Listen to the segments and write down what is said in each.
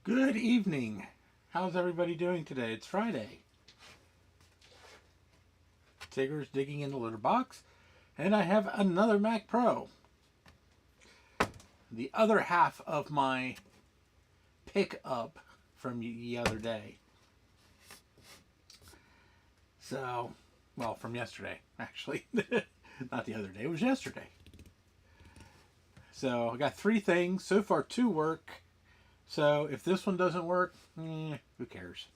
Good evening. How's everybody doing today? It's Friday. Tigger's digging in the litter box, and I have another Mac Pro. The other half of my pickup from the other day. So, well, from yesterday, actually. Not the other day, it was yesterday. So, I got 3 things. So far, 2 work. So, if this one doesn't work, who cares?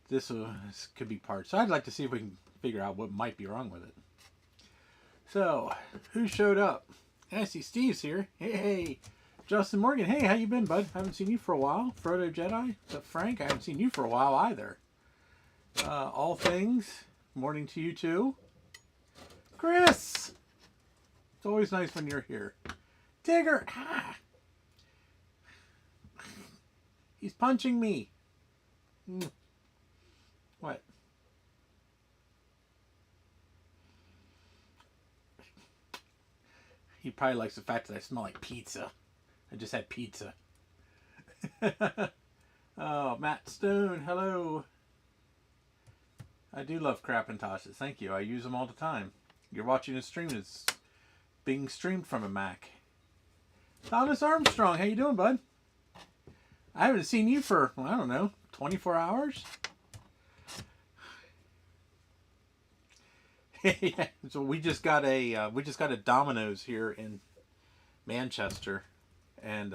This could be parts. So, I'd like to see if we can figure out what might be wrong with it. So, who showed up? I see Steve's here. Hey, Justin Morgan. Hey, how you been, bud? Haven't seen you for a while. Frodo Jedi. What's up, Frank? I haven't seen you for a while either. All things. Morning to you too. Chris. It's always nice when you're here. Tigger. Ah. He's punching me. What? He probably likes the fact that I smell like pizza. I just had pizza. Oh, Matt Stone, hello. I do love Crapintoshes. Thank you. I use them all the time. You're watching a stream that's being streamed from a Mac. Thomas Armstrong, how you doing, bud? I haven't seen you for, well, I don't know, 24 hours? Yeah, so we just got a Domino's here in Manchester, and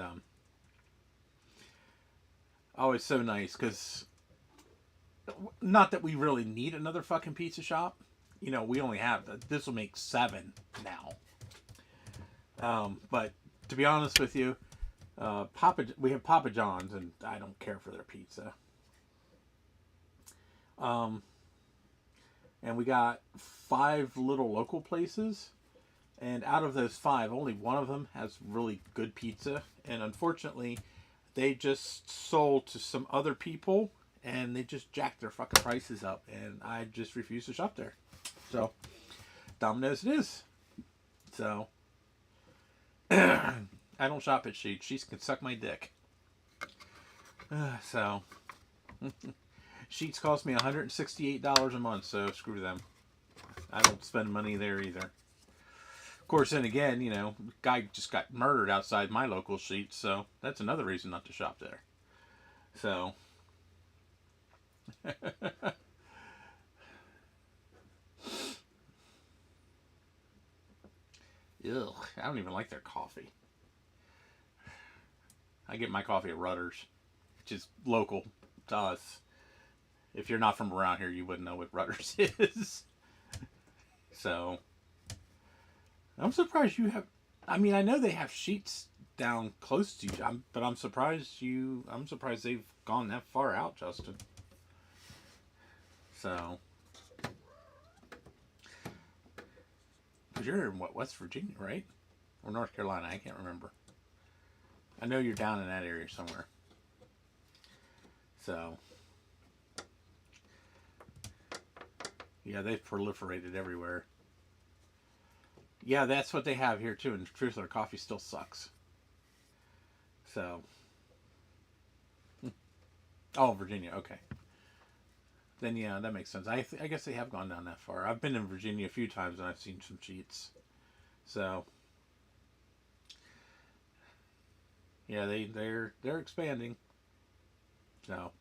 oh, it's so nice because not that we really need another fucking pizza shop. You know, we only have this will make 7 now. But to be honest with you, we have Papa John's, and I don't care for their pizza. And we got 5 little local places, and out of those 5, only one of them has really good pizza, and unfortunately they just sold to some other people, and they just jacked their fucking prices up, and I just refuse to shop there. So Domino's it is. So I don't shop at Sheets. Sheets can suck my dick. So Sheets cost me $168 a month, so screw them. I don't spend money there either. Of course, then again, you know, guy just got murdered outside my local Sheets, so that's another reason not to shop there. So, ew, I don't even like their coffee. I get my coffee at Rutter's, which is local to us. If you're not from around here, you wouldn't know what Rutter's is. So, I'm surprised you have. I mean, I know they have Sheets down close to you, but I'm surprised you. I'm surprised they've gone that far out, Justin. So, because you're in what, West Virginia, right? Or North Carolina? I can't remember. I know you're down in that area somewhere. So, yeah, they've proliferated everywhere. Yeah, that's what they have here too. And truth, their coffee still sucks. So, oh, Virginia, okay. Then yeah, that makes sense. I guess they have gone down that far. I've been in Virginia a few times and I've seen some Sheets. So, yeah, they're expanding. So,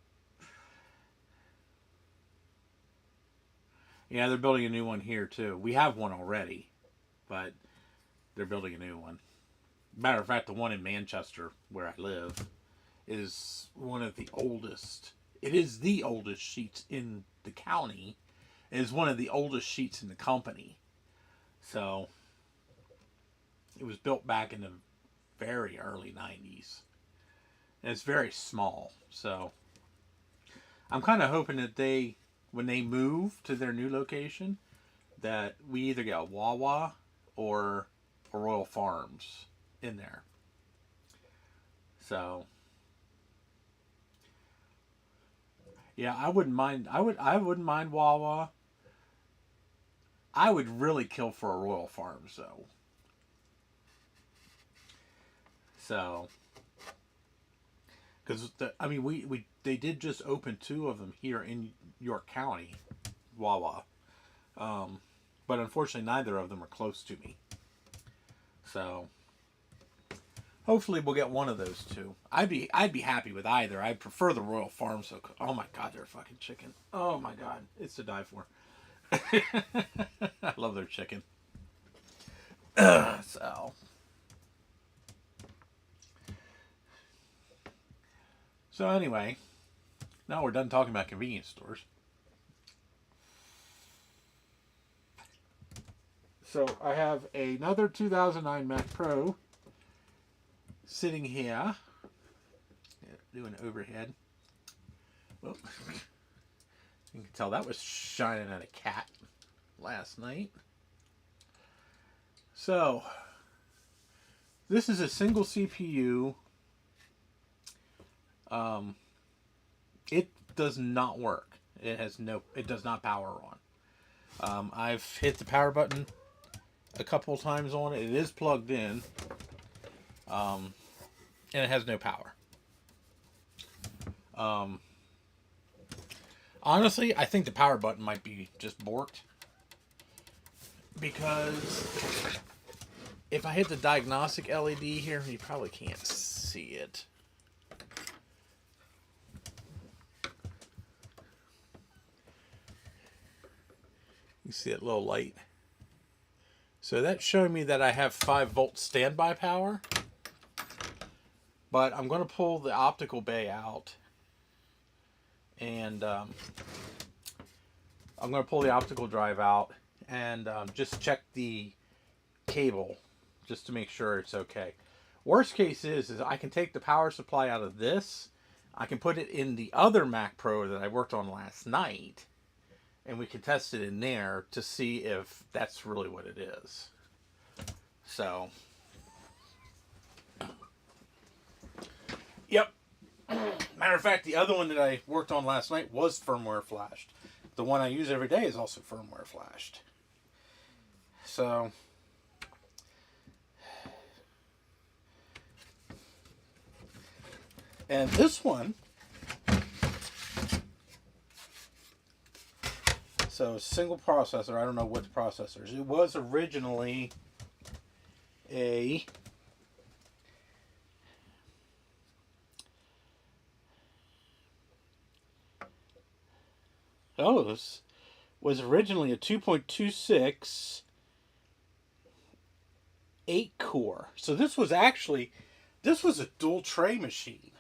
yeah, they're building a new one here too. We have one already, but they're building a new one. Matter of fact, the one in Manchester where I live is one of the oldest. It is the oldest Sheets in the county. It is one of the oldest Sheets in the company. So it was built back in the very early 90s. And it's very small. So I'm kind of hoping that when they move to their new location, that we either get a Wawa or a Royal Farms in there. So yeah, I wouldn't mind. I wouldn't mind Wawa. I would really kill for a Royal Farms though. So Because I mean, they did just open two of them here in York County, Wawa. But unfortunately, neither of them are close to me. So hopefully, we'll get one of those two. I'd be happy with either. I prefer the Royal Farm. So oh my god, they're fucking chicken. Oh my god, it's to die for. I love their chicken. So. So anyway, now we're done talking about convenience stores. So I have another 2009 Mac Pro sitting here. Doing overhead. Well, you can tell that was shining at a cat last night. So this is a single CPU. It does not work. It does not power on. I've hit the power button a couple times on it. It is plugged in. And it has no power. Honestly, I think the power button might be just borked. Because if I hit the diagnostic LED here, you probably can't see it. You see that little light? So that's showing me that I have 5-volt standby power. But I'm going to pull the optical bay out. And I'm going to pull the optical drive out and just check the cable just to make sure it's okay. Worst case is I can take the power supply out of this. I can put it in the other Mac Pro that I worked on last night. And we can test it in there to see if that's really what it is. So, yep. Matter of fact, the other one that I worked on last night was firmware flashed. The one I use every day is also firmware flashed. So, and this one, so single processor, I don't know what processors. It was originally a this was originally a 2.26 8-core. So this was a dual tray machine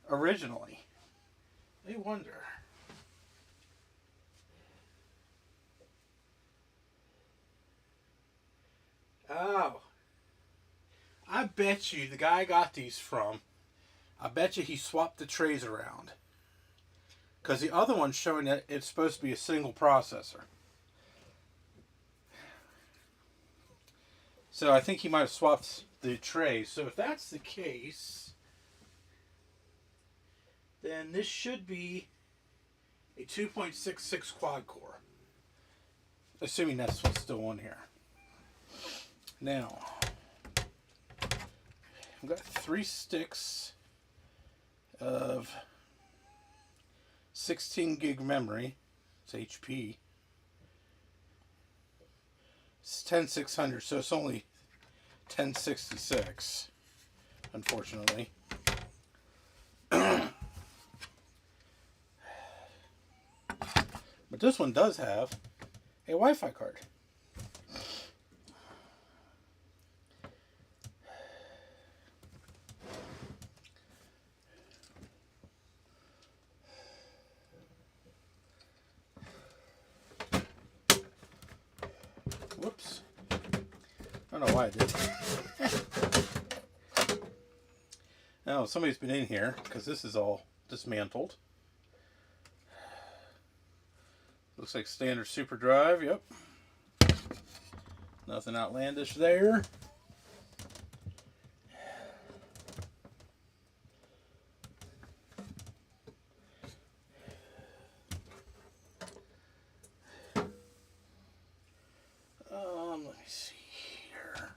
originally. I wonder. Oh. I bet you the guy I got these from, I bet you he swapped the trays around. Because the other one's showing that it's supposed to be a single processor. So I think he might have swapped the trays. So if that's the case, then this should be a 2.66 quad core. Assuming that's what's still on here. Now, I've got 3 sticks of 16 gig memory. It's HP. It's 10600, so it's only 1066, unfortunately. But this one does have a Wi-Fi card. Whoops. I don't know why I did. Now, somebody's been in here because this is all dismantled. Looks like standard super drive, yep. Nothing outlandish there. Let me see here.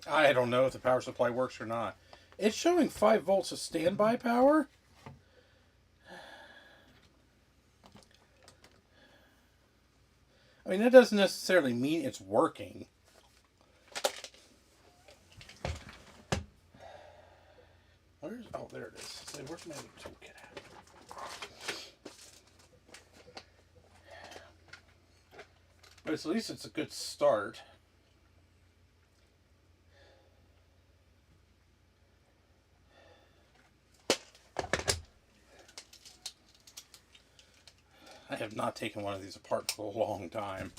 I don't know if the power supply works or not. It's showing 5 volts of standby power. I mean, that doesn't necessarily mean it's working. Oh, there it is. Say, where's my other toolkit at? But at least it's a good start. I have not taken one of these apart for a long time.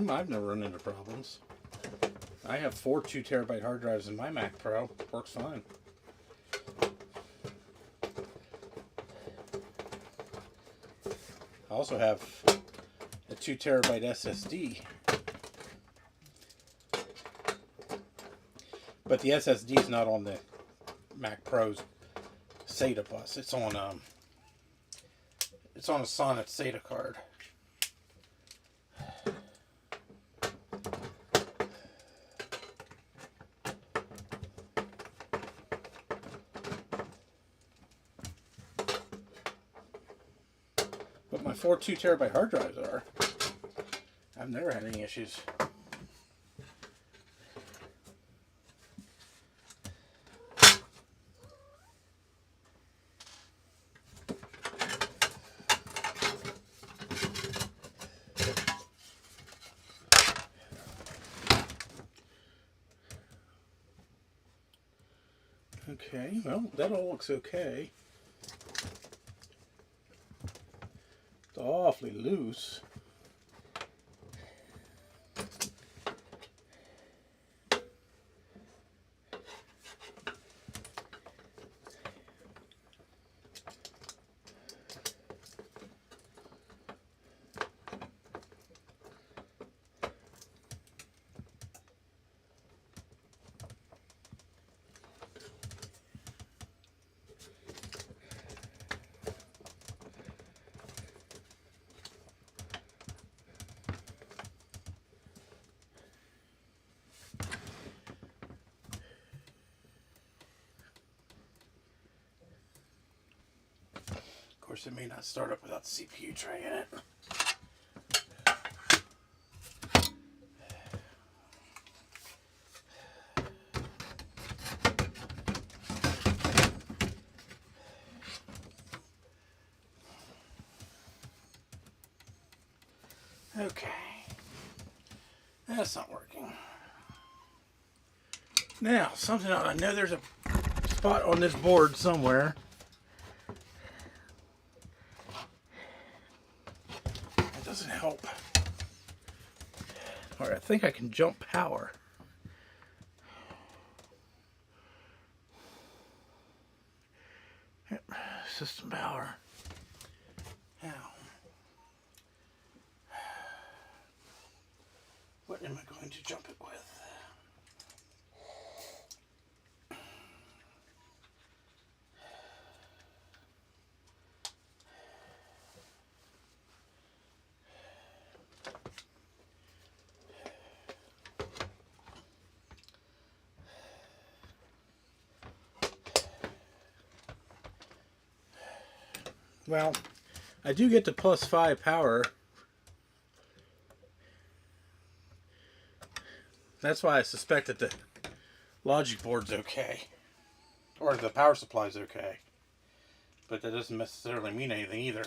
I've never run into problems. I have 4 2TB hard drives in my Mac Pro. Works fine. I also have a 2TB SSD. But the SSD is not on the Mac Pro's SATA bus. It's on a Sonnet SATA card. But my 4 2TB hard drives are. I've never had any issues. Okay, well, that all looks okay. It's awfully loose. Of course, it may not start up without the CPU tray in it. Okay. That's not working. Now, something else. I know there's a spot on this board somewhere. That doesn't help. Alright, I think I can jump power. Yep. System power. Now, what am I going to jump it with? Well, I do get to +5 power. That's why I suspect that the logic board's okay. Or the power supply's okay. But that doesn't necessarily mean anything either.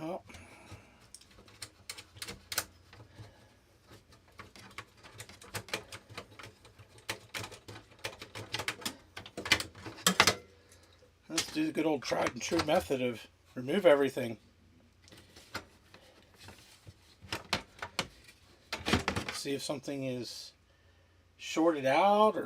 Oh. Just do the good old tried and true method of remove everything. See if something is shorted out or...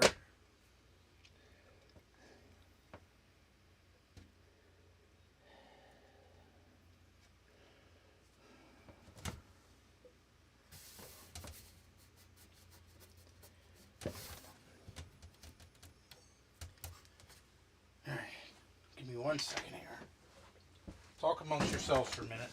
Alright, give me 1 second here. Talk amongst yourselves for a minute.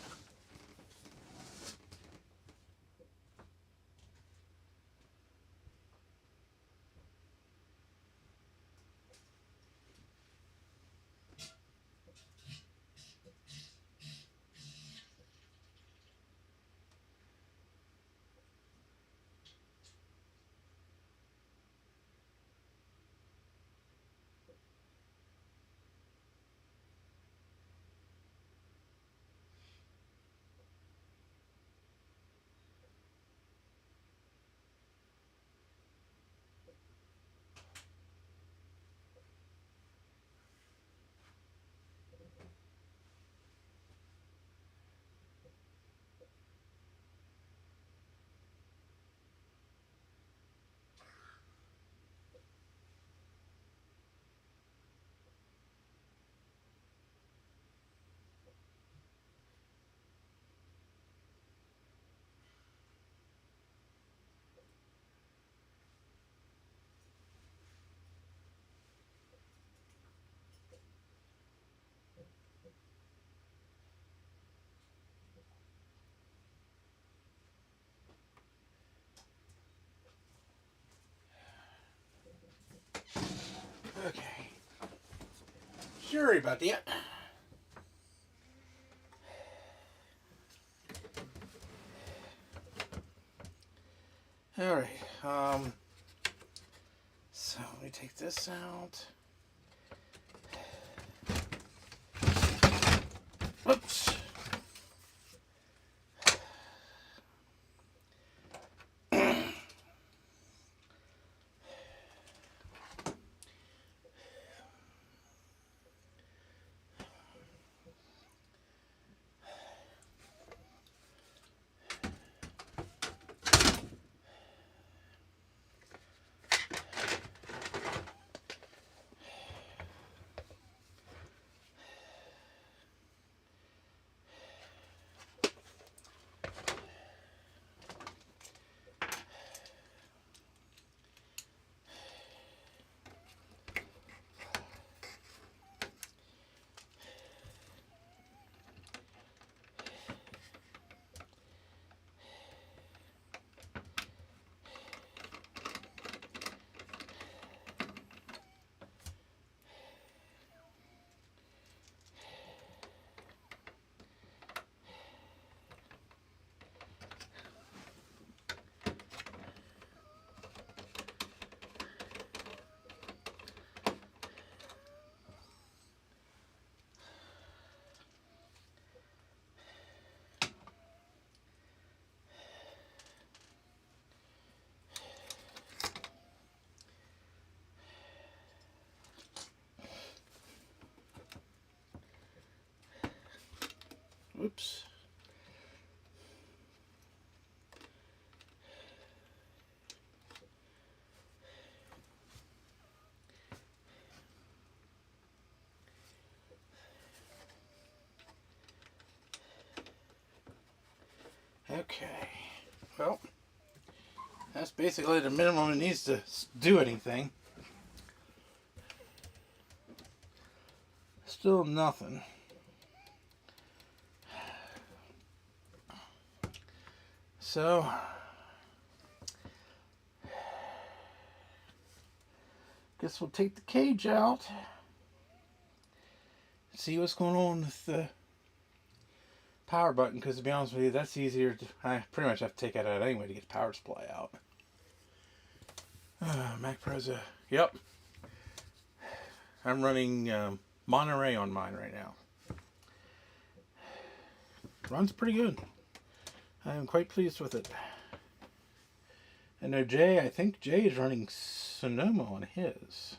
Okay. Sorry about that. Alright, so let me take this out. Oops. Oops. Okay. Well, that's basically the minimum it needs to do anything. Still nothing. So, guess we'll take the cage out. See what's going on with the power button, because to be honest with you, that's easier. I pretty much have to take that out anyway to get the power supply out. Mac Pro's yep. I'm running Monterey on mine right now. Runs pretty good. I am quite pleased with it. I know I think Jay is running Sonoma on his.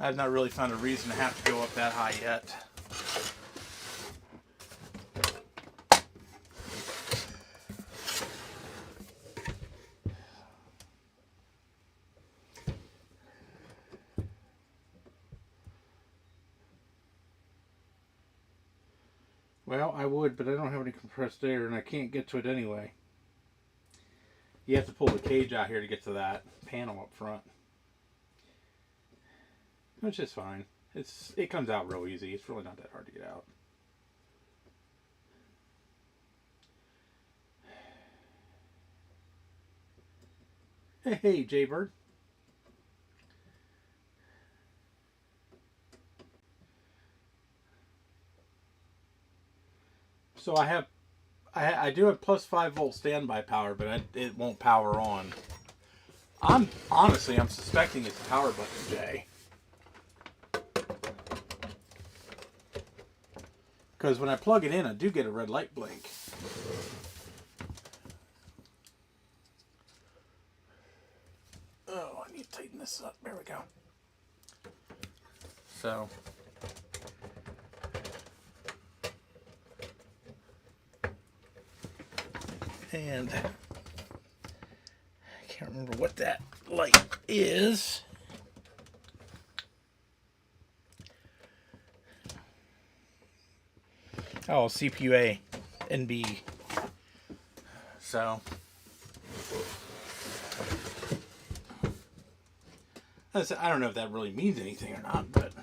I've not really found a reason to have to go up that high yet. Well, I would, but I don't have any compressed air, and I can't get to it anyway. You have to pull the cage out here to get to that panel up front. Which is fine. It comes out real easy. It's really not that hard to get out. Hey, Jaybird. So I do have plus 5 volt standby power, but it won't power on. I'm suspecting it's the power button, Jay. Because when I plug it in, I do get a red light blink. Oh, I need to tighten this up. There we go. So. And I can't remember what that light is. Oh, CPUA NB. So I don't know if that really means anything or not, but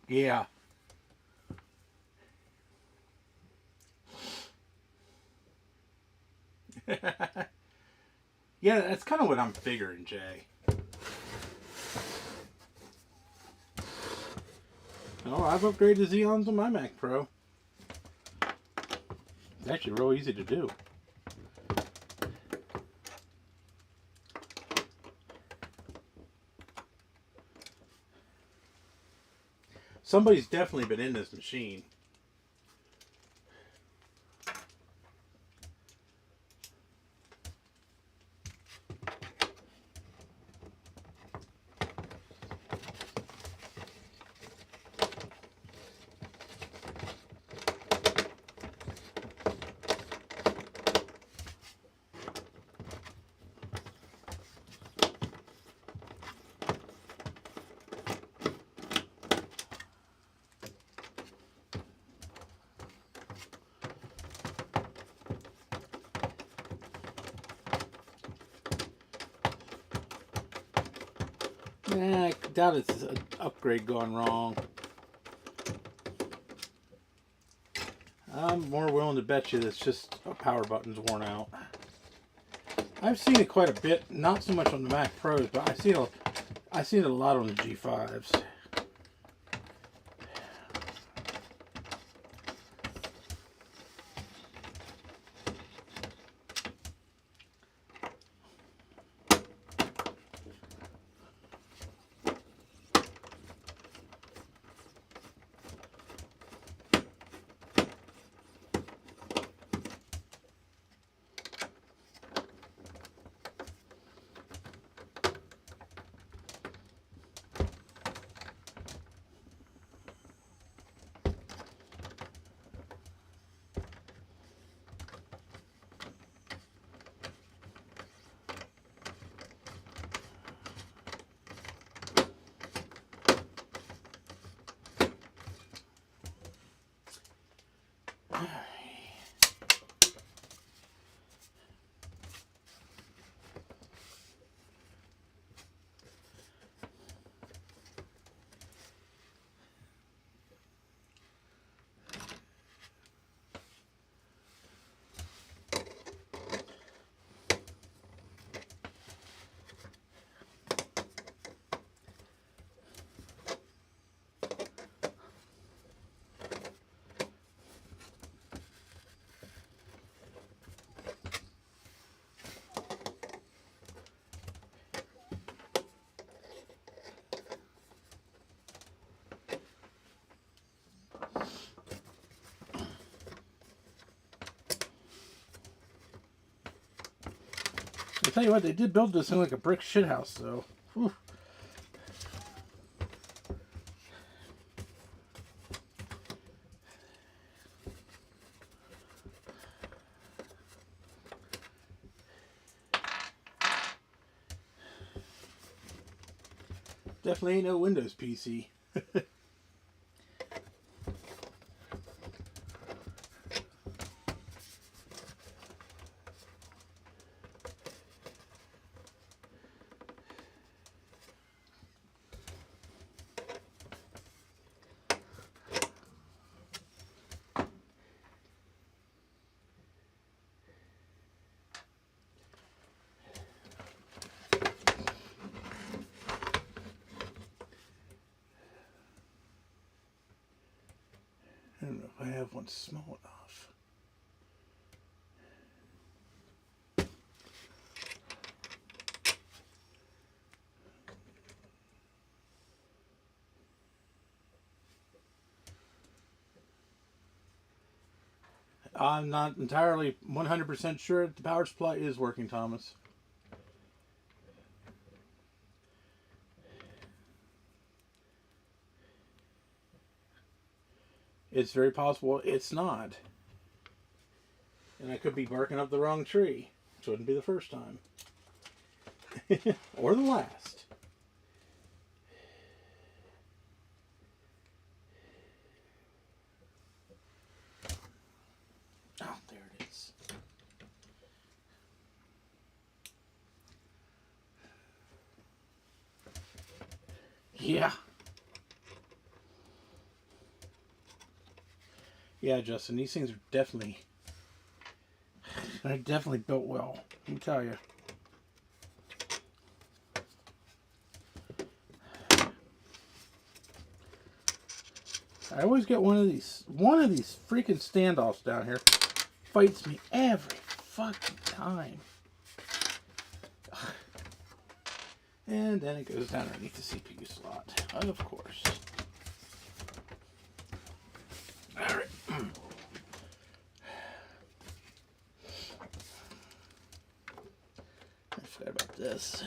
yeah. Yeah, that's kind of what I'm figuring, Jay. Oh, I've upgraded Xeons on my Mac Pro. It's actually real easy to do. Somebody's definitely been in this machine. I doubt it's an upgrade gone wrong. I'm more willing to bet you that's just a power button's worn out. I've seen it quite a bit, not so much on the Mac Pros, but I've seen it a lot on the G5s. tell you what, they did build this thing like a brick shithouse, though. Whew. Definitely ain't no Windows PC. I don't know if I have one small enough. I'm not entirely 100% sure the power supply is working, Thomas. It's very possible it's not. And I could be barking up the wrong tree, which wouldn't be the first time. Or the last. Oh, there it is. Yeah. Yeah, Justin, these things are definitely built well. Let me tell you. I always get one of these freaking standoffs down here. Fights me every fucking time. And then it goes down underneath the CPU slot, of course. Alright. I forgot about this.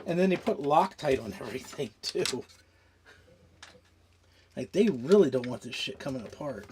And then they put Loctite on everything, too. Like, they really don't want this shit coming apart.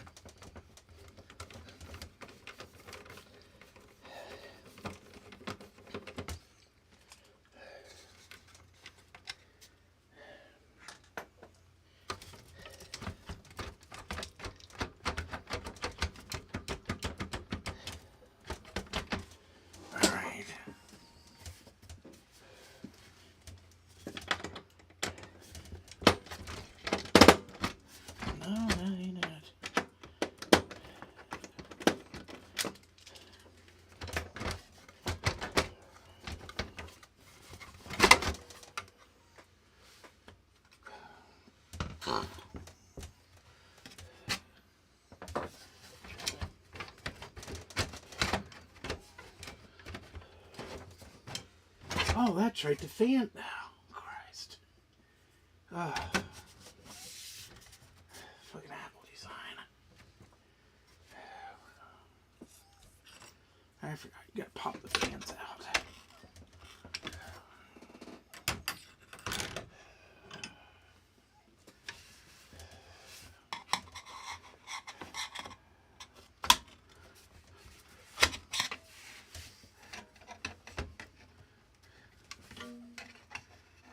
Oh, that's right, the fan. Oh, Christ. Oh. Fucking Apple design. I forgot, you gotta pop the fans out.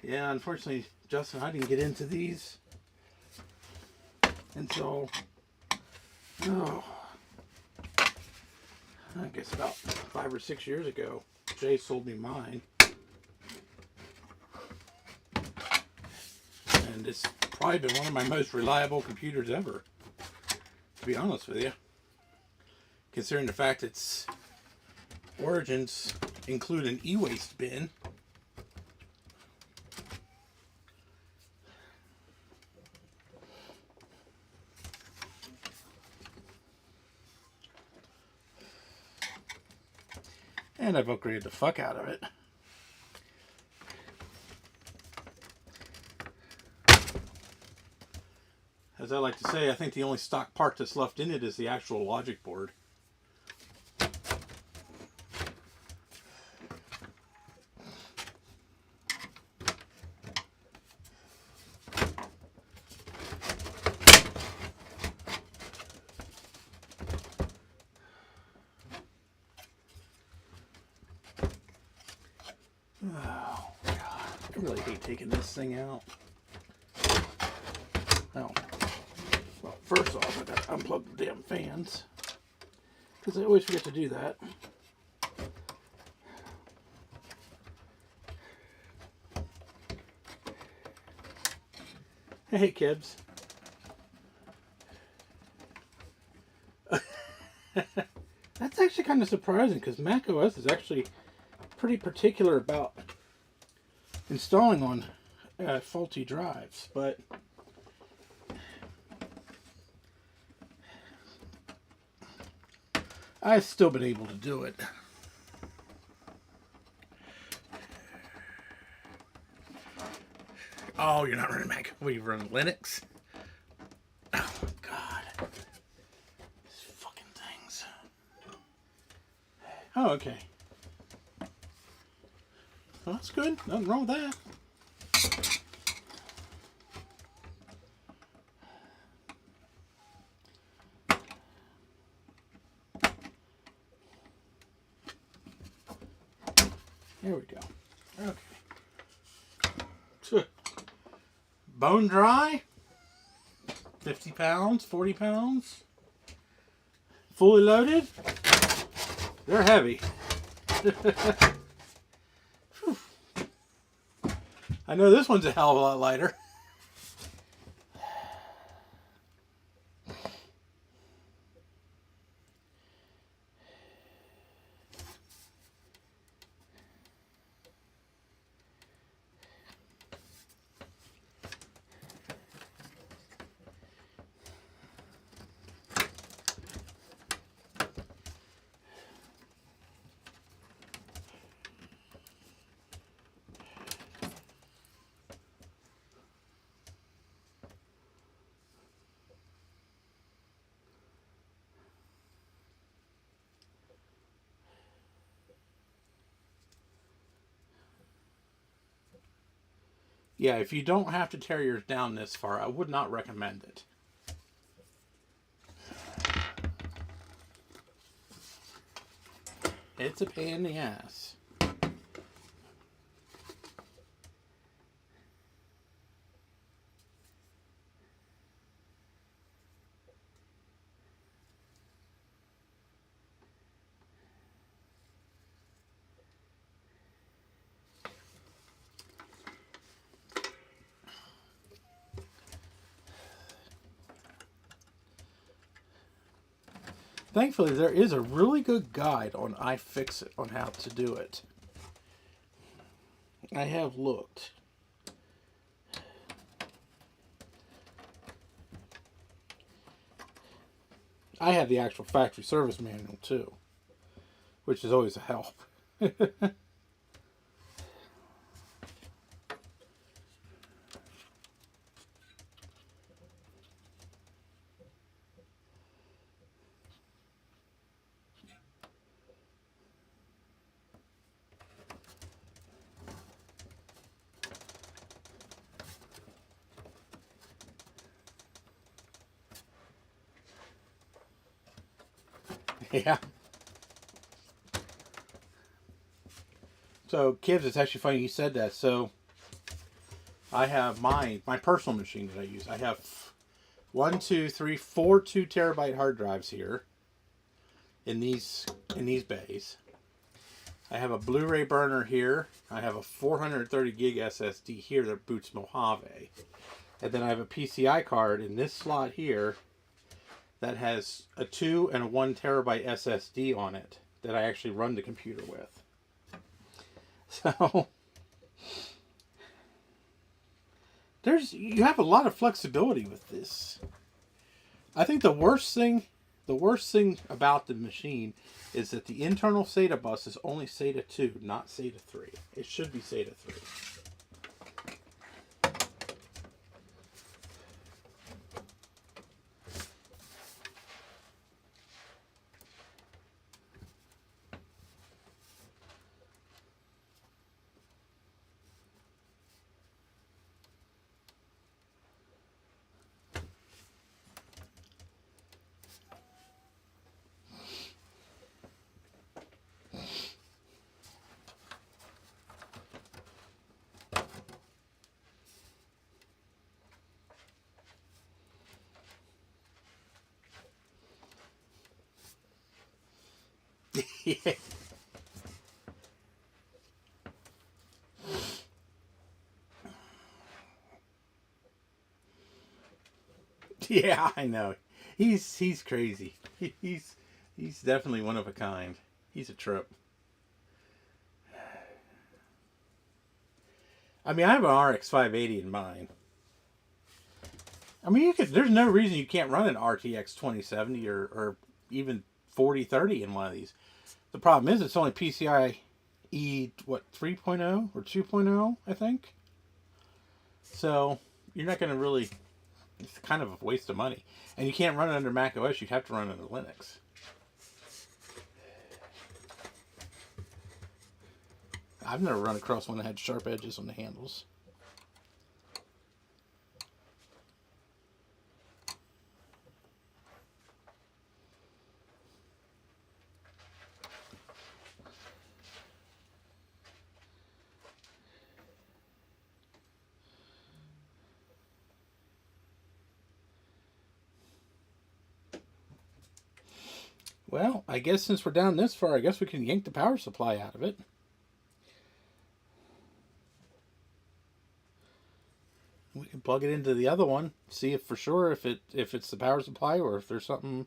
Yeah, unfortunately, Justin, I didn't get into these until, I guess about 5 or 6 years ago. Jay sold me mine. And it's probably been one of my most reliable computers ever, to be honest with you. Considering the fact its origins include an e-waste bin. And I've upgraded the fuck out of it. As I like to say, I think the only stock part that's left in it is the actual logic board. Oh, God. I really hate taking this thing out. Oh. Well, first off, I got to unplug the damn fans. Because I always forget to do that. Hey, kids. That's actually kind of surprising because Mac OS is actually pretty particular about installing on faulty drives, but I've still been able to do it. Oh, you're not running Mac. What, you run Linux? Oh, my God. These fucking things. Oh, okay. Well, that's good. Nothing wrong with that. There we go. Okay. Bone dry. 50 pounds, 40 pounds. Fully loaded. They're heavy. I know this one's a hell of a lot lighter. Yeah, if you don't have to tear yours down this far, I would not recommend it. It's a pain in the ass. Thankfully, there is a really good guide on iFixit on how to do it. I have looked. I have the actual factory service manual too, which is always a help. Yeah. So, kids, it's actually funny you said that. So, I have my personal machine that I use. I have 1, 2, 3, 4 2 terabyte hard drives here in these bays. I have a Blu-ray burner here. I have a 430 gig SSD here that boots Mojave. And then I have a PCI card in this slot here that has a 2 and a 1 terabyte SSD on it that I actually run the computer with. So you have a lot of flexibility with this. I think the worst thing about the machine is that the internal SATA bus is only SATA 2, not SATA 3. It should be SATA 3. Yeah. Yeah, I know. He's crazy. He's definitely one of a kind. He's a trip. I mean, I have an RX 580 in mine. I mean, you could. There's no reason you can't run an RTX 2070 or even 4030 in one of these. The problem is it's only PCIe 3.0 or 2.0, I think. So you're not going to really. It's kind of a waste of money, and you can't run it under Mac OS. You have to run it under Linux. I've never run across one that had sharp edges on the handles. Well, I guess since we're down this far, I guess we can yank the power supply out of it. We can plug it into the other one, see if for sure if it's the power supply or if there's something,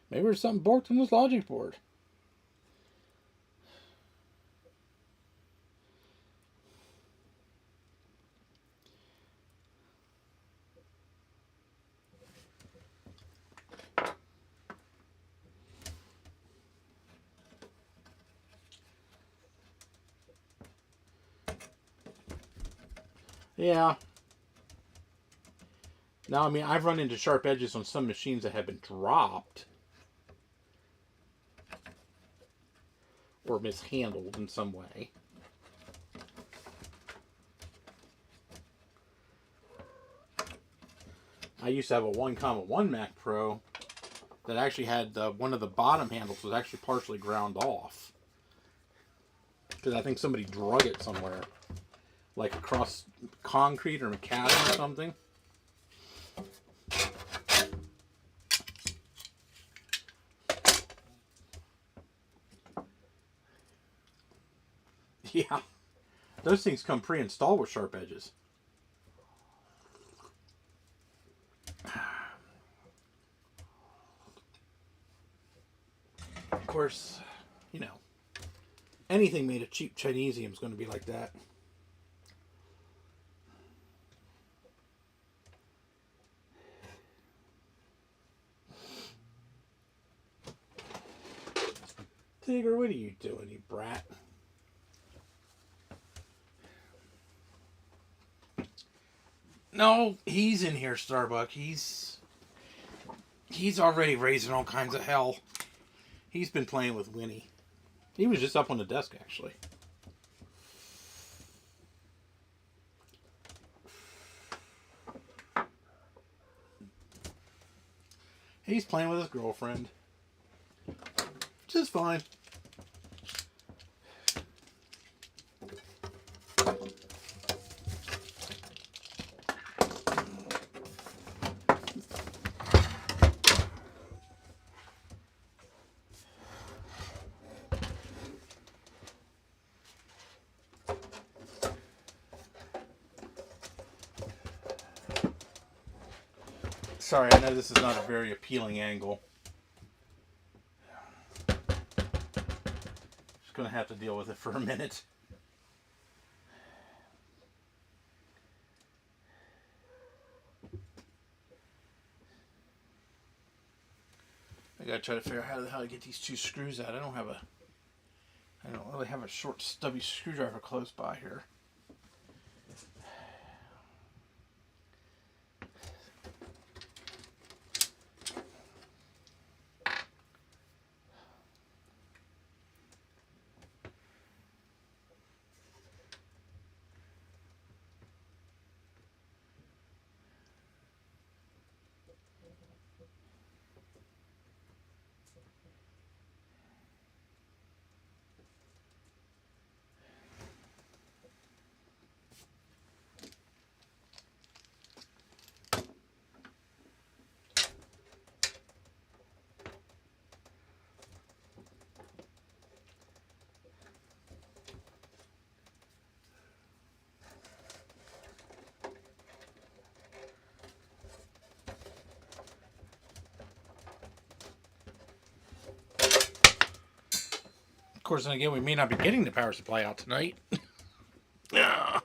maybe there's something borked in this logic board. Yeah. Now, I mean, I've run into sharp edges on some machines that have been dropped or mishandled in some way. I used to have a 1,1 Mac Pro that actually had one of the bottom handles was actually partially ground off. Because I think somebody drug it somewhere. Like across concrete or macadam or something. Yeah. Those things come pre-installed with sharp edges. Of course, you know, anything made of cheap Chinesium is going to be like that. Tigger, what are you doing, you brat? No, he's in here, Starbuck. He's already raising all kinds of hell. He's been playing with Winnie. He was just up on the desk, actually. He's playing with his girlfriend. Which is fine. Sorry, I know this is not a very appealing angle. Just gonna have to deal with it for a minute. I gotta try to figure out how the hell to get these two screws out. I don't really have a short, stubby screwdriver close by here. course, then again, we may not be getting the power supply out tonight. Yeah.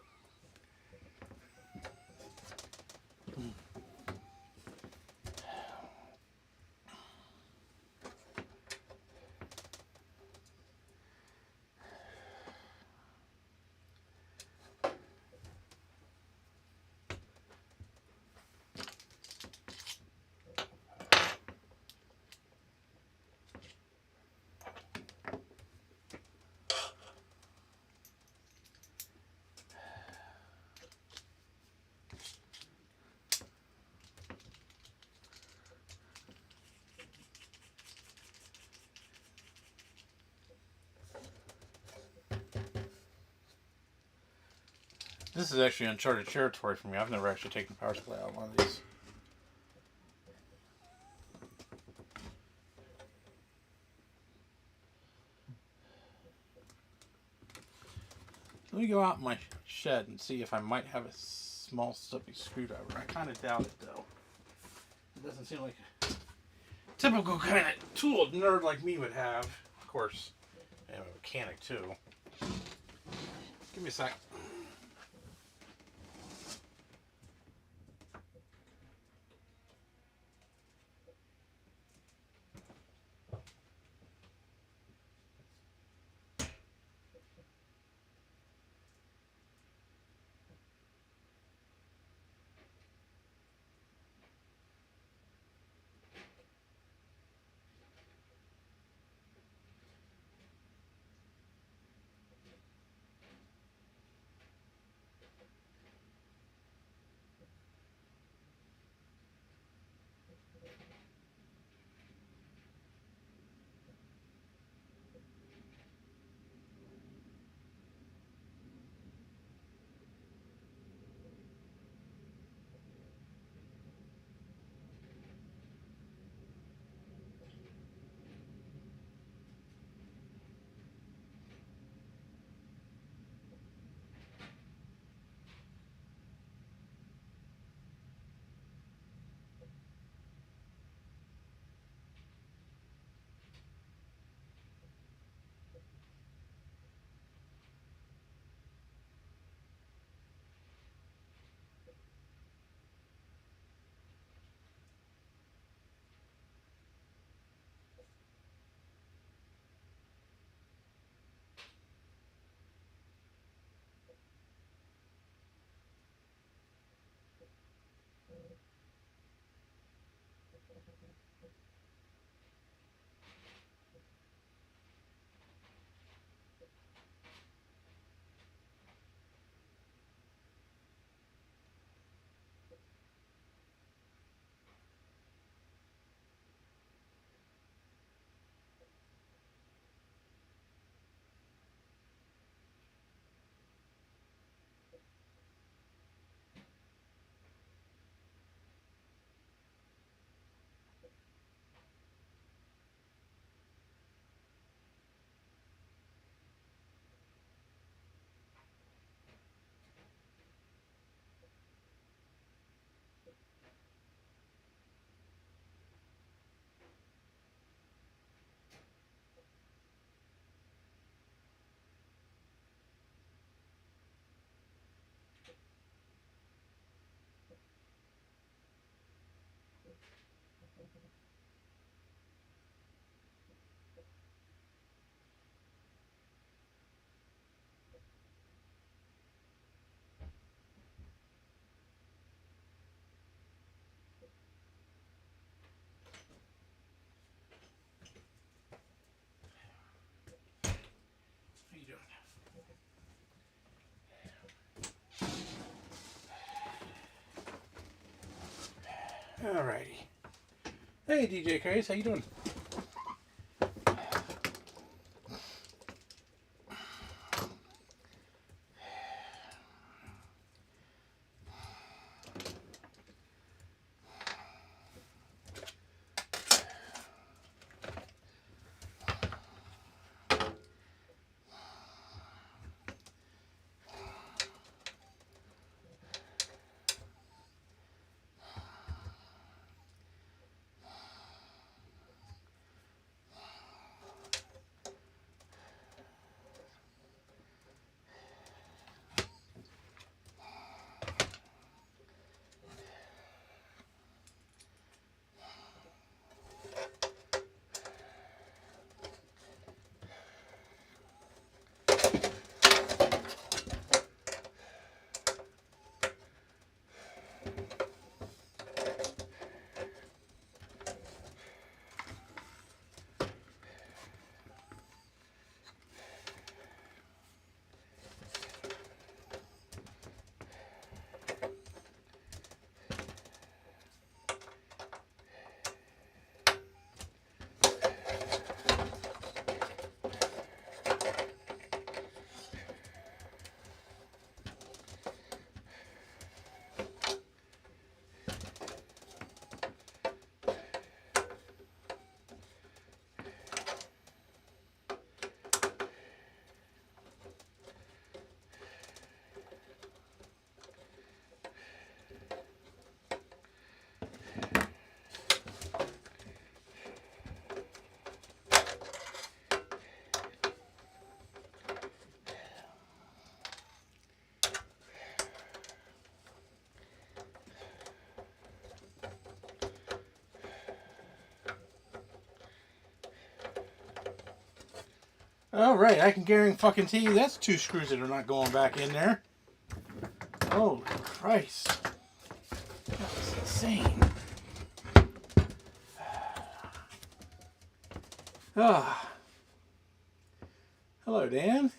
This is actually uncharted territory for me. I've never actually taken the power supply out of one of these. Let me go out in my shed and see if I might have a small stumpy screwdriver. I kind of doubt it, though. It doesn't seem like a typical kind of tool a nerd like me would have. Of course, I'm a mechanic, too. Give me a sec. How you doing? Alrighty. Hey, DJ Craze, how you doing? All right, I can guarantee you that's 2 screws that are not going back in there. Holy Christ. That's insane. Ah. Hello, Dan.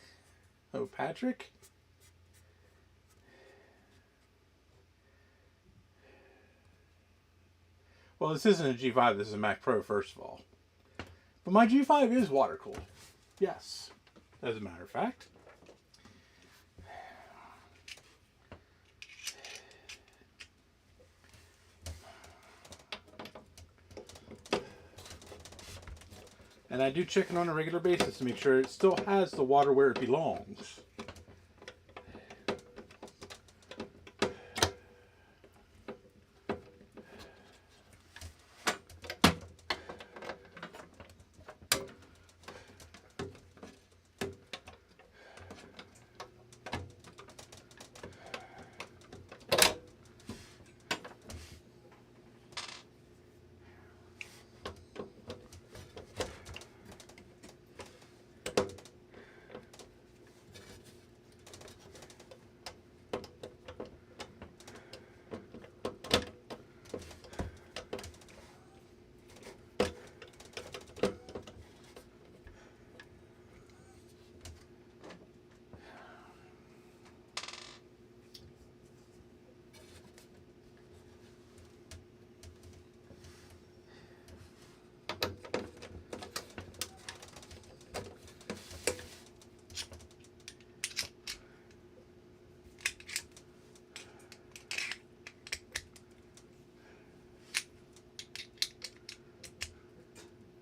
Hello, Patrick. Well, this isn't a G5, this is a Mac Pro, first of all. But my G5 is water cooled. Yes, as a matter of fact. And I do check it on a regular basis to make sure it still has the water where it belongs.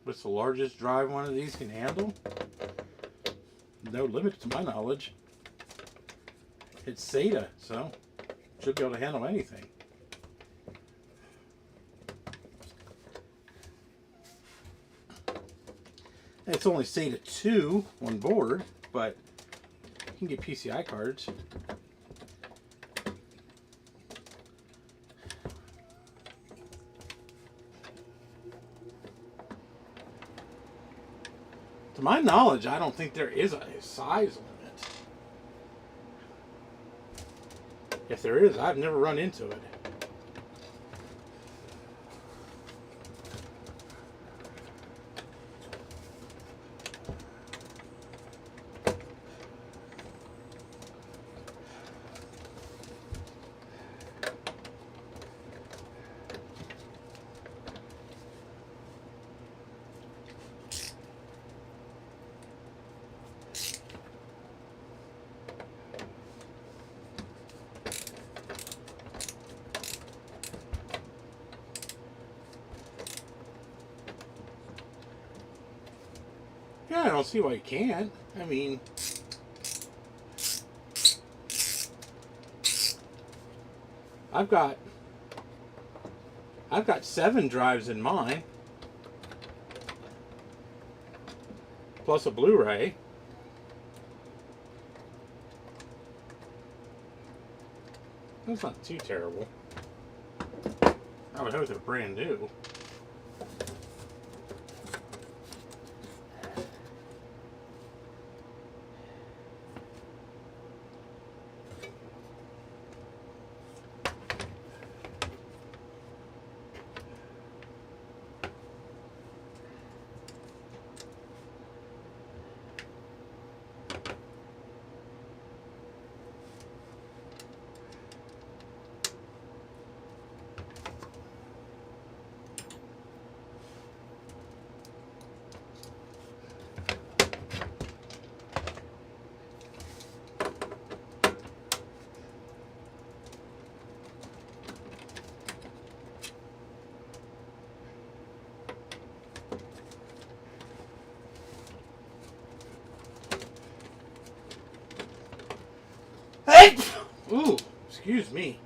What's the largest drive one of these can handle? No limit to my knowledge. It's SATA, so should be able to handle anything. It's only SATA 2 on board, but you can get PCI cards. To my knowledge, I don't think there is a size limit. If there is, I've never run into it. Yeah, I don't see why you can't. I mean, I've got 7 drives in mine, plus a Blu-ray. That's not too terrible. I would hope they're brand new. Hey! Ooh, excuse me.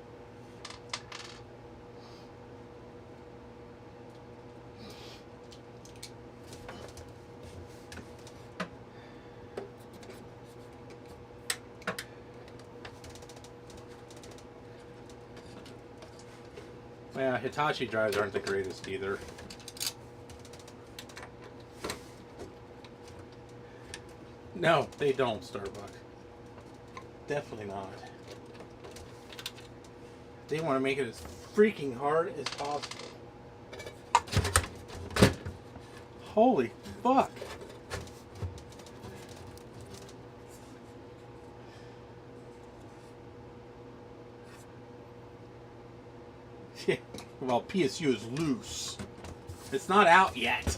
Yeah, Hitachi drives aren't the greatest either. No, they don't, Starbuck. Definitely not. They want to make it as freaking hard as possible. Holy fuck. Yeah. Well, PSU is loose. It's not out yet.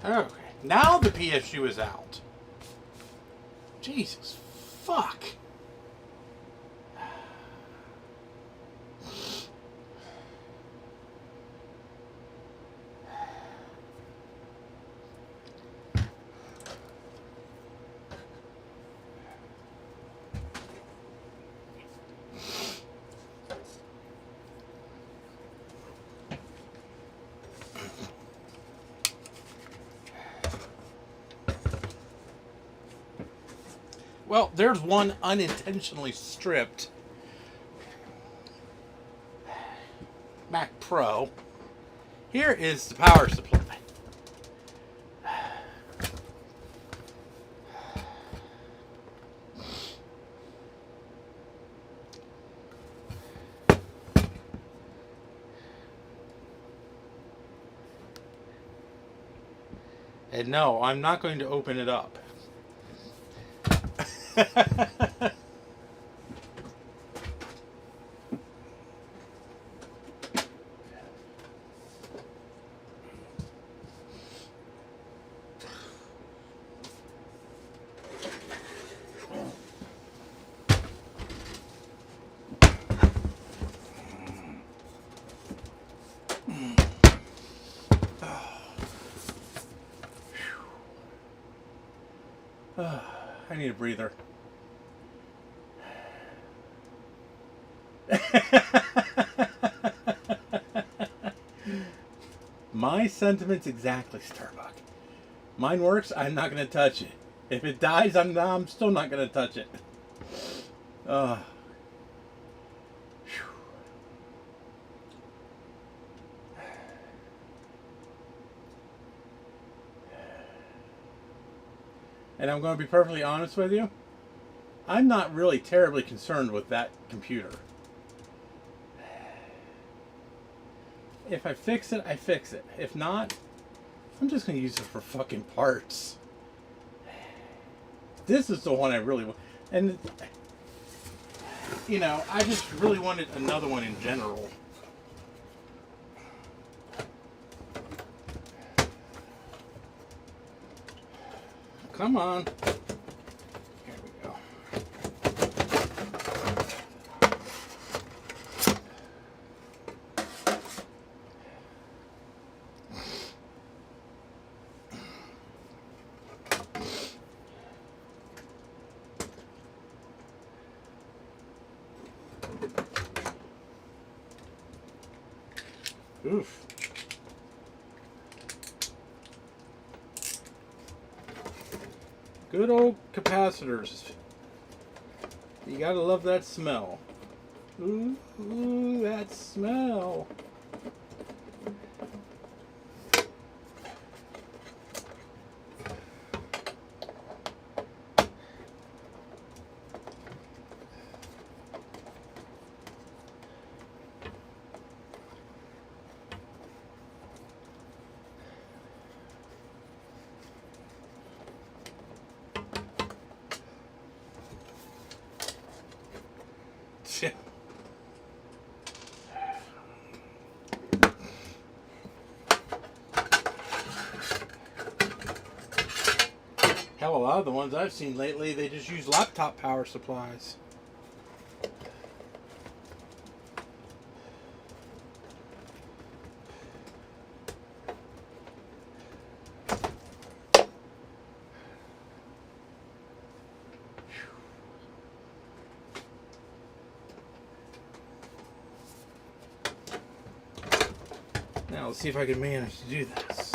Okay, now the PSU is out. Jesus fuck. Well, there's one unintentionally stripped Mac Pro. Here is the power supply. And no, I'm not going to open it up. I need a breather. My sentiments exactly, Starbuck. Mine works, I'm not going to touch it. If it dies, I'm still not going to touch it. And I'm going to be perfectly honest with you. I'm not really terribly concerned with that computer. If I fix it, I fix it. If not, I'm just going to use it for fucking parts. This is the one I really want. And, you know, I just really wanted another one in general. Come on. Here we go. Oof. Good old capacitors. You gotta love that smell. Ooh, that smell. Hell, a lot of the ones I've seen lately, they just use laptop power supplies. Now let's see if I can manage to do this.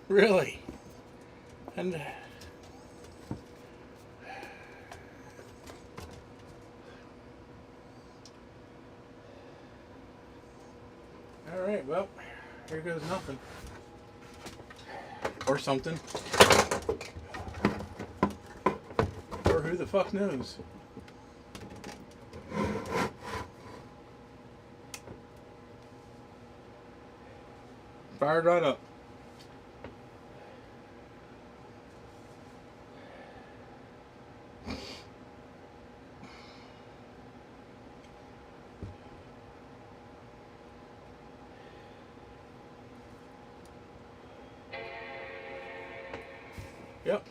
Really? And all right, well, here goes nothing. Or something. Or who the fuck knows? Fired right up. Yep.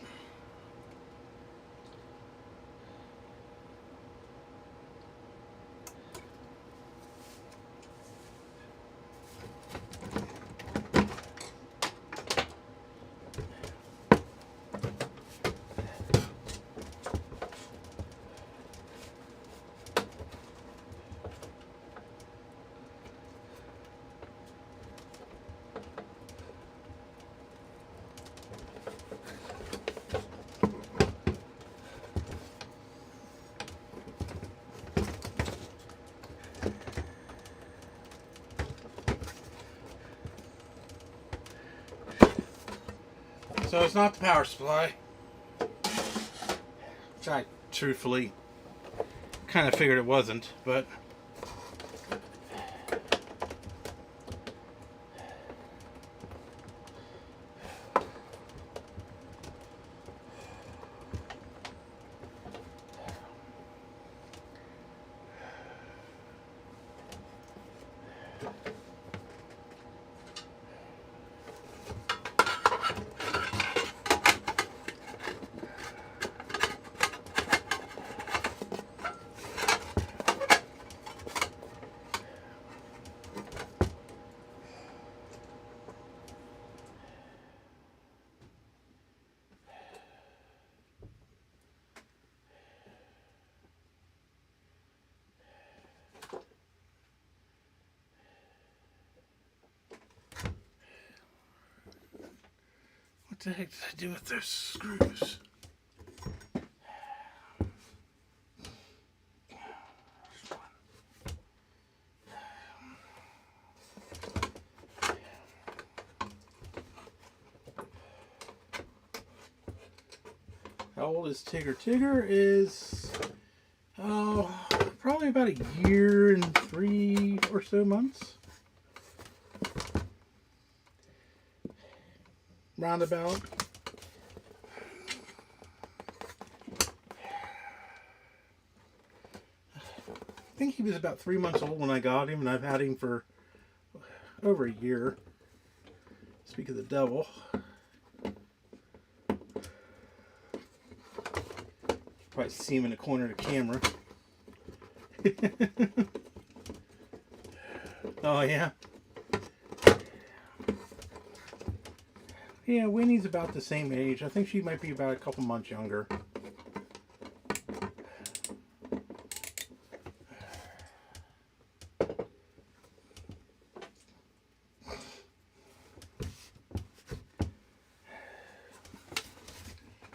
So it's not the power supply, which I truthfully kind of figured it wasn't, but what the heck did I do with those screws? How old is Tigger? Tigger is, probably about a year and 3 or so months. Roundabout. I think he was about 3 months old when I got him, and I've had him for over a year. Speak of the devil. Probably see him in the corner of the camera. Oh, yeah. Yeah, Winnie's about the same age. I think she might be about a couple months younger.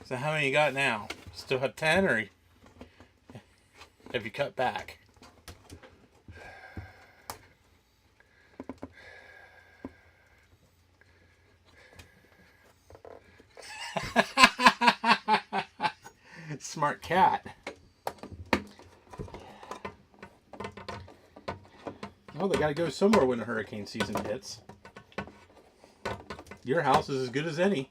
So how many you got now? Still have 10, or have you cut back? Smart cat. Well, they gotta go somewhere when the hurricane season hits. Your house is as good as any.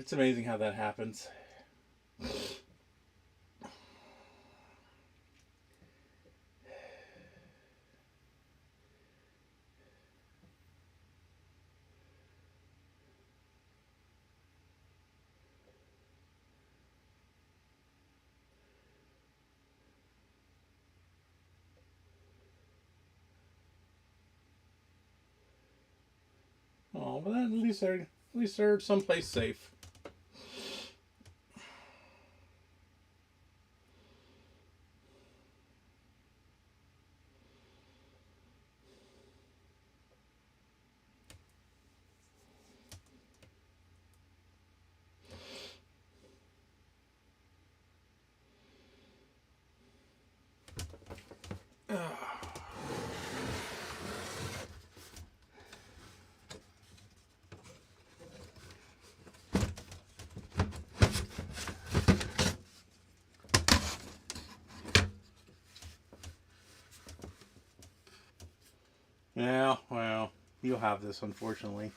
It's amazing how that happens. Oh, well, at least they're someplace safe. Yeah, well, you'll have this, unfortunately.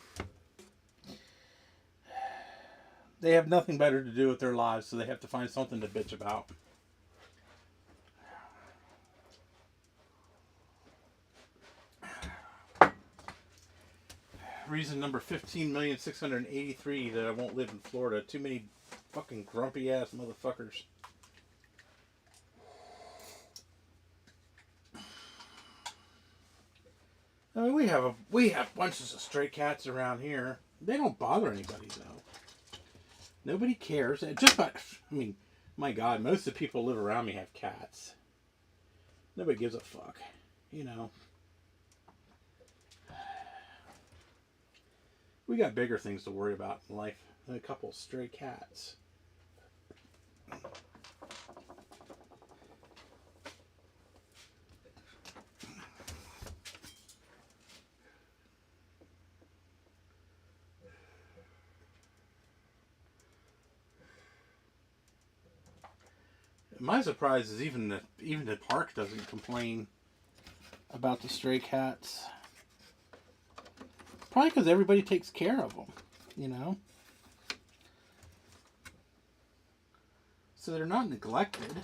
They have nothing better to do with their lives, so they have to find something to bitch about. Reason number 15,683,000 that I won't live in Florida. Too many fucking grumpy ass motherfuckers. I mean, we have bunches of stray cats around here. They don't bother anybody though. Nobody cares. I mean, my God, most of the people who live around me have cats. Nobody gives a fuck, you know. We got bigger things to worry about in life than a couple of stray cats. My surprise is even the park doesn't complain about the stray cats. Probably because everybody takes care of them, you know. So they're not neglected.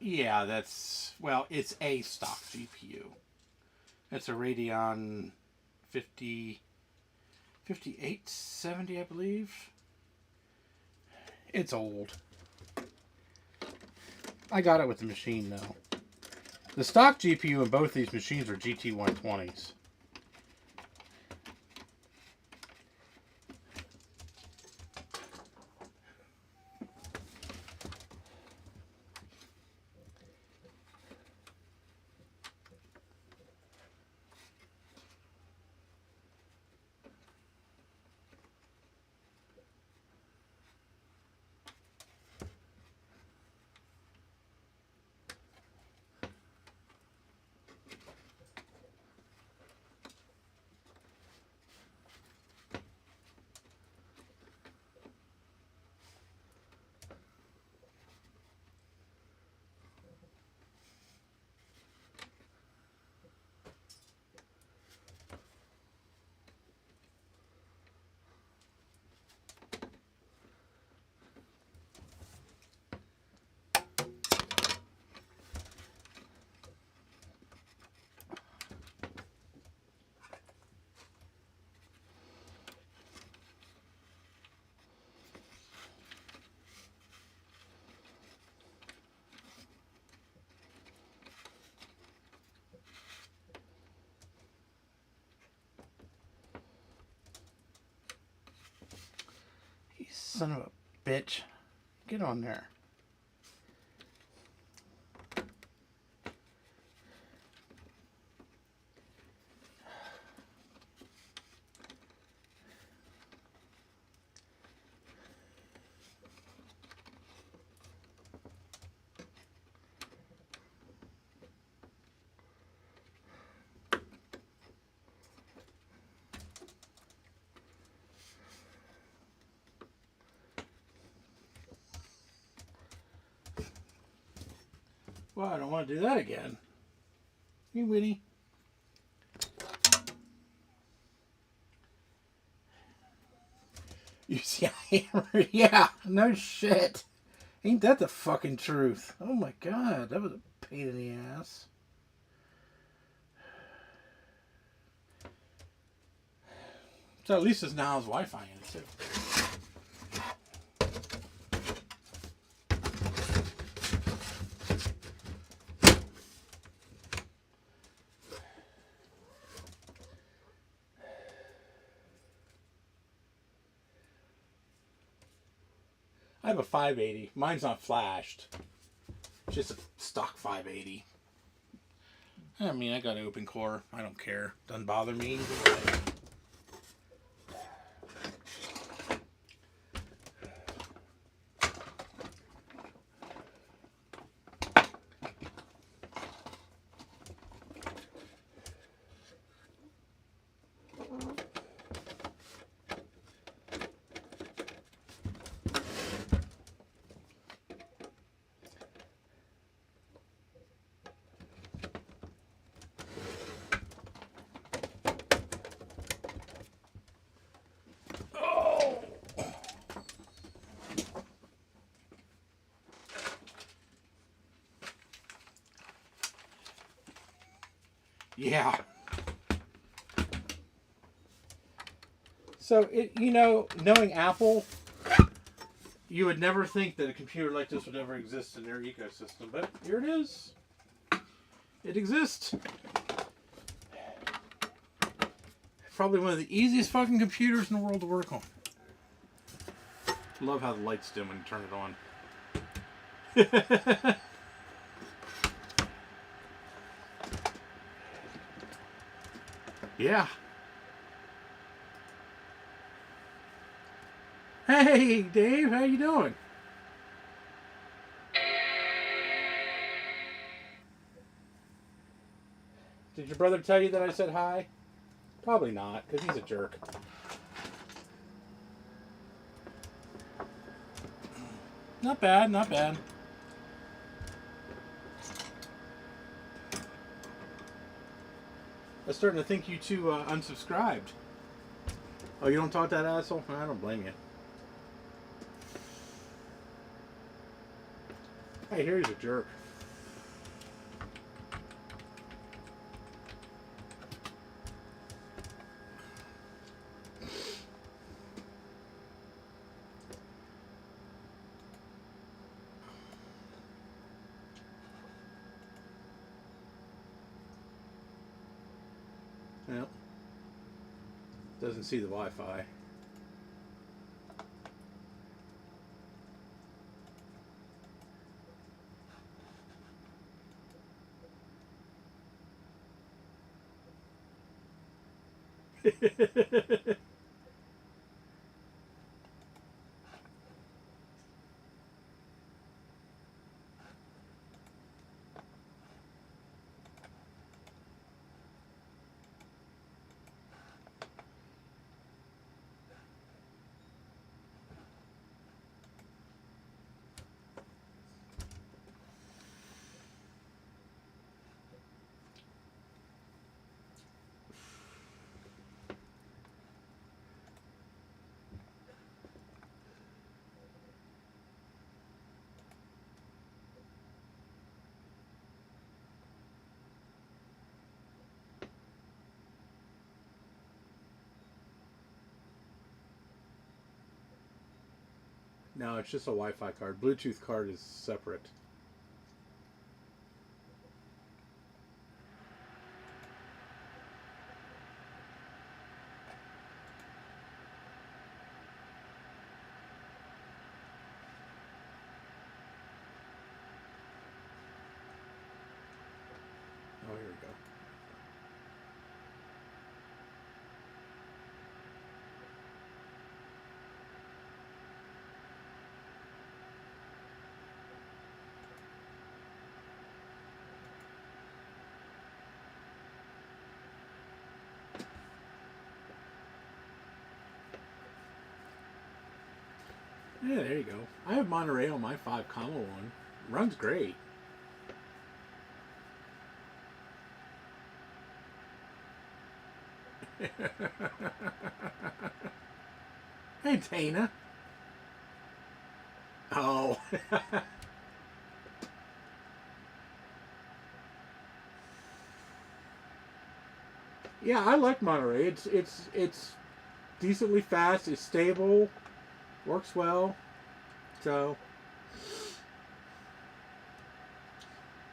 Yeah, it's a stock GPU. It's a Radeon 5870, I believe. It's old. I got it with the machine, though. The stock GPU in both these machines are GT120s. You son of a bitch. Get on there. Well, I don't want to do that again. Hey, Winnie. You see a hammer? Yeah, no shit. Ain't that the fucking truth? Oh my god, that was a pain in the ass. So at least this now has Wi-Fi in it too. I have a 580. Mine's not flashed. It's just a stock 580. I mean, I got an open core. I don't care. Doesn't bother me either way. Yeah. So, knowing Apple, you would never think that a computer like this would ever exist in their ecosystem. But here it is. It exists. Probably one of the easiest fucking computers in the world to work on. Love how the lights dim when you turn it on. Yeah. Hey, Dave, how you doing? Did your brother tell you that I said hi? Probably not, because he's a jerk. Not bad, not bad. I was starting to think you two unsubscribed. Oh, you don't talk to that asshole? I don't blame you. Hey, here's a jerk. Yep. Doesn't see the Wi-Fi. No, it's just a Wi-Fi card. Bluetooth card is separate. Oh, here we go. Yeah, there you go. I have Monterey on my 5 comma one. Runs great. Hey, Dana. Oh. Yeah, I like Monterey. It's decently fast. It's stable. Works well. So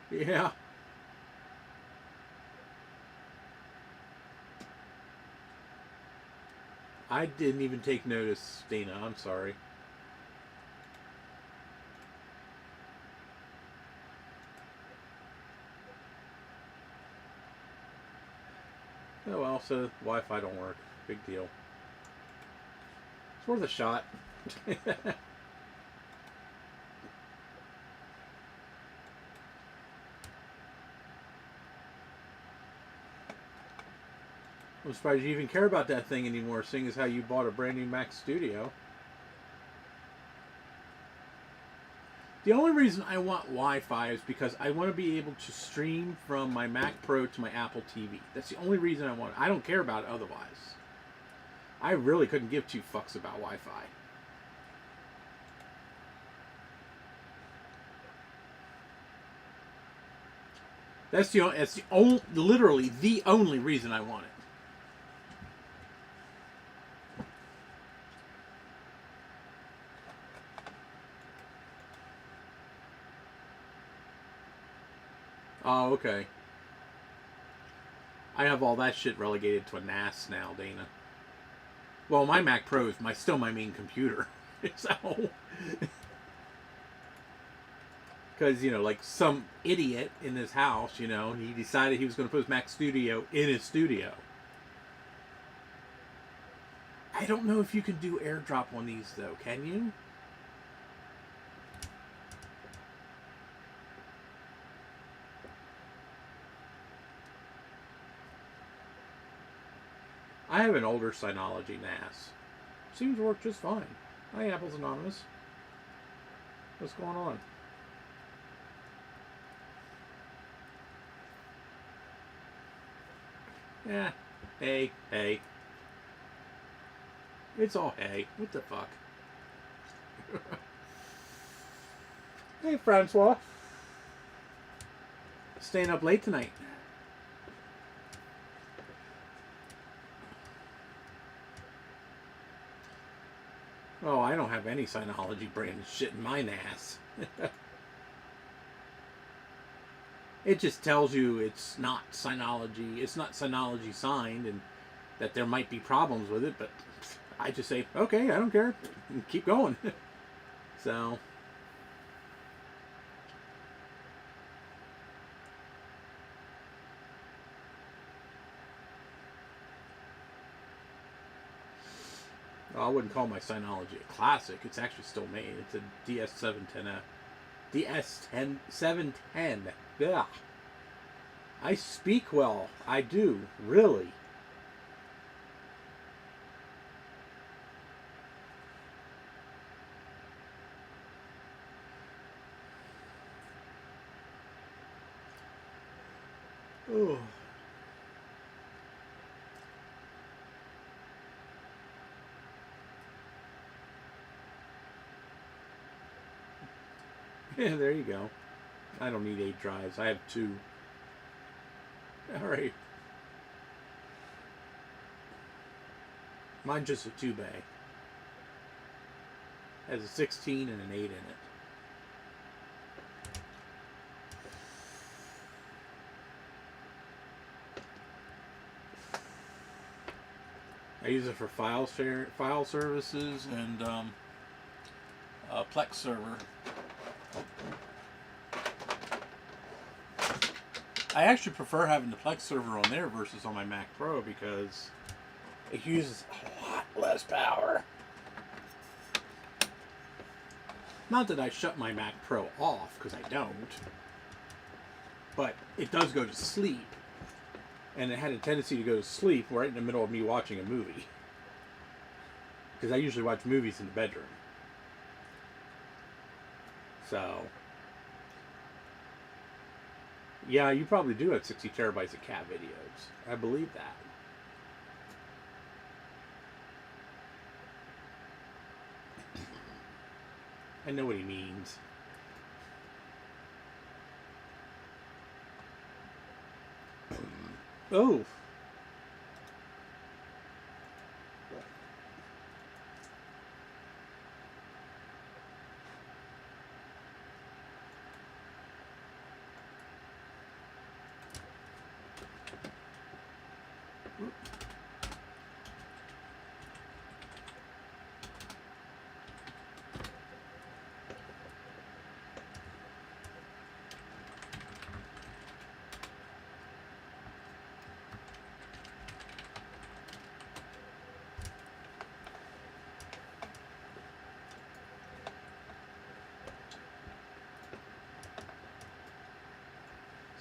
yeah, I didn't even take notice, Dana. I'm sorry. Oh well, so Wi-Fi don't work. Big deal. It's worth a shot. I'm surprised you even care about that thing anymore, seeing as how you bought a brand new Mac Studio. The only reason I want Wi-Fi is because I want to be able to stream from my Mac Pro to my Apple TV. That's the only reason I want it. I don't care about it otherwise. I really couldn't give two fucks about Wi-Fi. That's the only, literally the only reason I want it. Oh, okay. I have all that shit relegated to a NAS now, Dana. Well, my Mac Pro is still my main computer. So, because, like some idiot in his house, he decided he was going to put his Mac Studio in his studio. I don't know if you can do AirDrop on these, though. Can you? I have an older Synology NAS. Seems to work just fine. Hi, Apple's Anonymous. What's going on? Yeah. Hey. It's all hey. What the fuck? Hey, Francois. Staying up late tonight. Oh, I don't have any Synology brand shit in my NAS. It just tells you it's not Synology signed, and that there might be problems with it, but I just say, okay, I don't care. Keep going. So, I wouldn't call my Synology a classic. It's actually still made. It's a DS710. DS710. Yeah. I speak well. I do. Really. Oh. Yeah, there you go. I don't need 8 drives. I have 2. Alright. Mine's just a 2-bay. Has a 16 and an 8 in it. I use it for file services, and Plex server. I actually prefer having the Plex server on there versus on my Mac Pro because it uses a lot less power. Not that I shut my Mac Pro off, because I don't. But it does go to sleep. And it had a tendency to go to sleep right in the middle of me watching a movie. Because I usually watch movies in the bedroom. So, yeah, you probably do have 60 terabytes of cat videos. I believe that. I know what he means. Oh.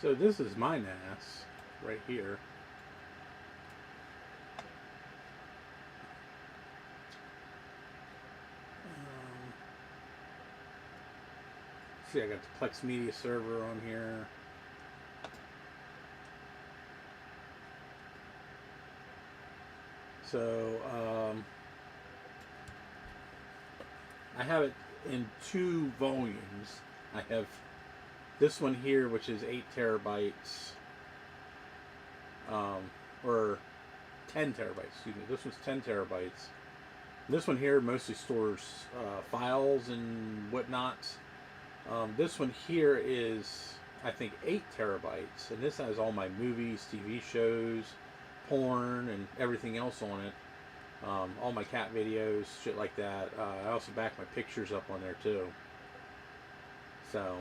So this is my NAS right here. See, I got the Plex Media server on here. So I have it in 2 volumes. I have this one here, which is 8 terabytes, or 10 terabytes. Excuse me. This one's 10 terabytes. This one here mostly stores files and whatnot. This one here is, I think, 8 terabytes, and this has all my movies, TV shows, porn, and everything else on it. All my cat videos, shit like that. I also back my pictures up on there too. So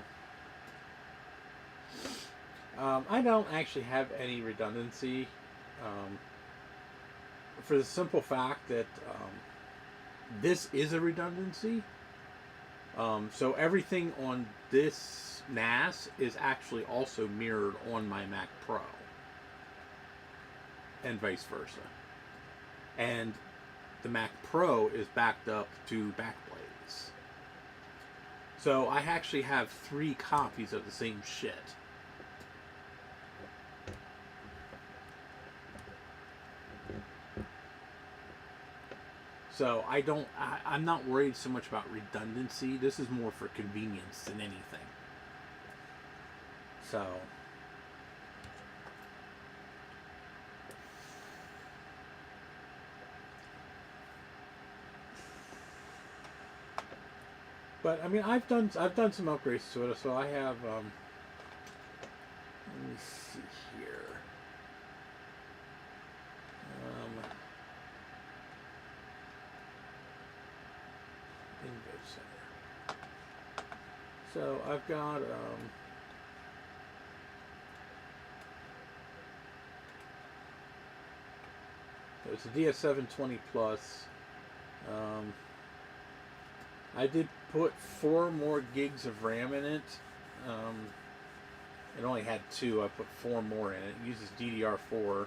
I don't actually have any redundancy, for the simple fact that this is a redundancy. So everything on this NAS is actually also mirrored on my Mac Pro, and vice versa. And the Mac Pro is backed up to Backblaze. So I actually have 3 copies of the same shit. So I'm not worried so much about redundancy. This is more for convenience than anything. So but I mean, I've done some upgrades to it. So I have let me see here. Info Center. So I've got it's a DS720 Plus. I did put 4 more gigs of RAM in it. It only had 2. I put 4 more in it. It uses DDR4.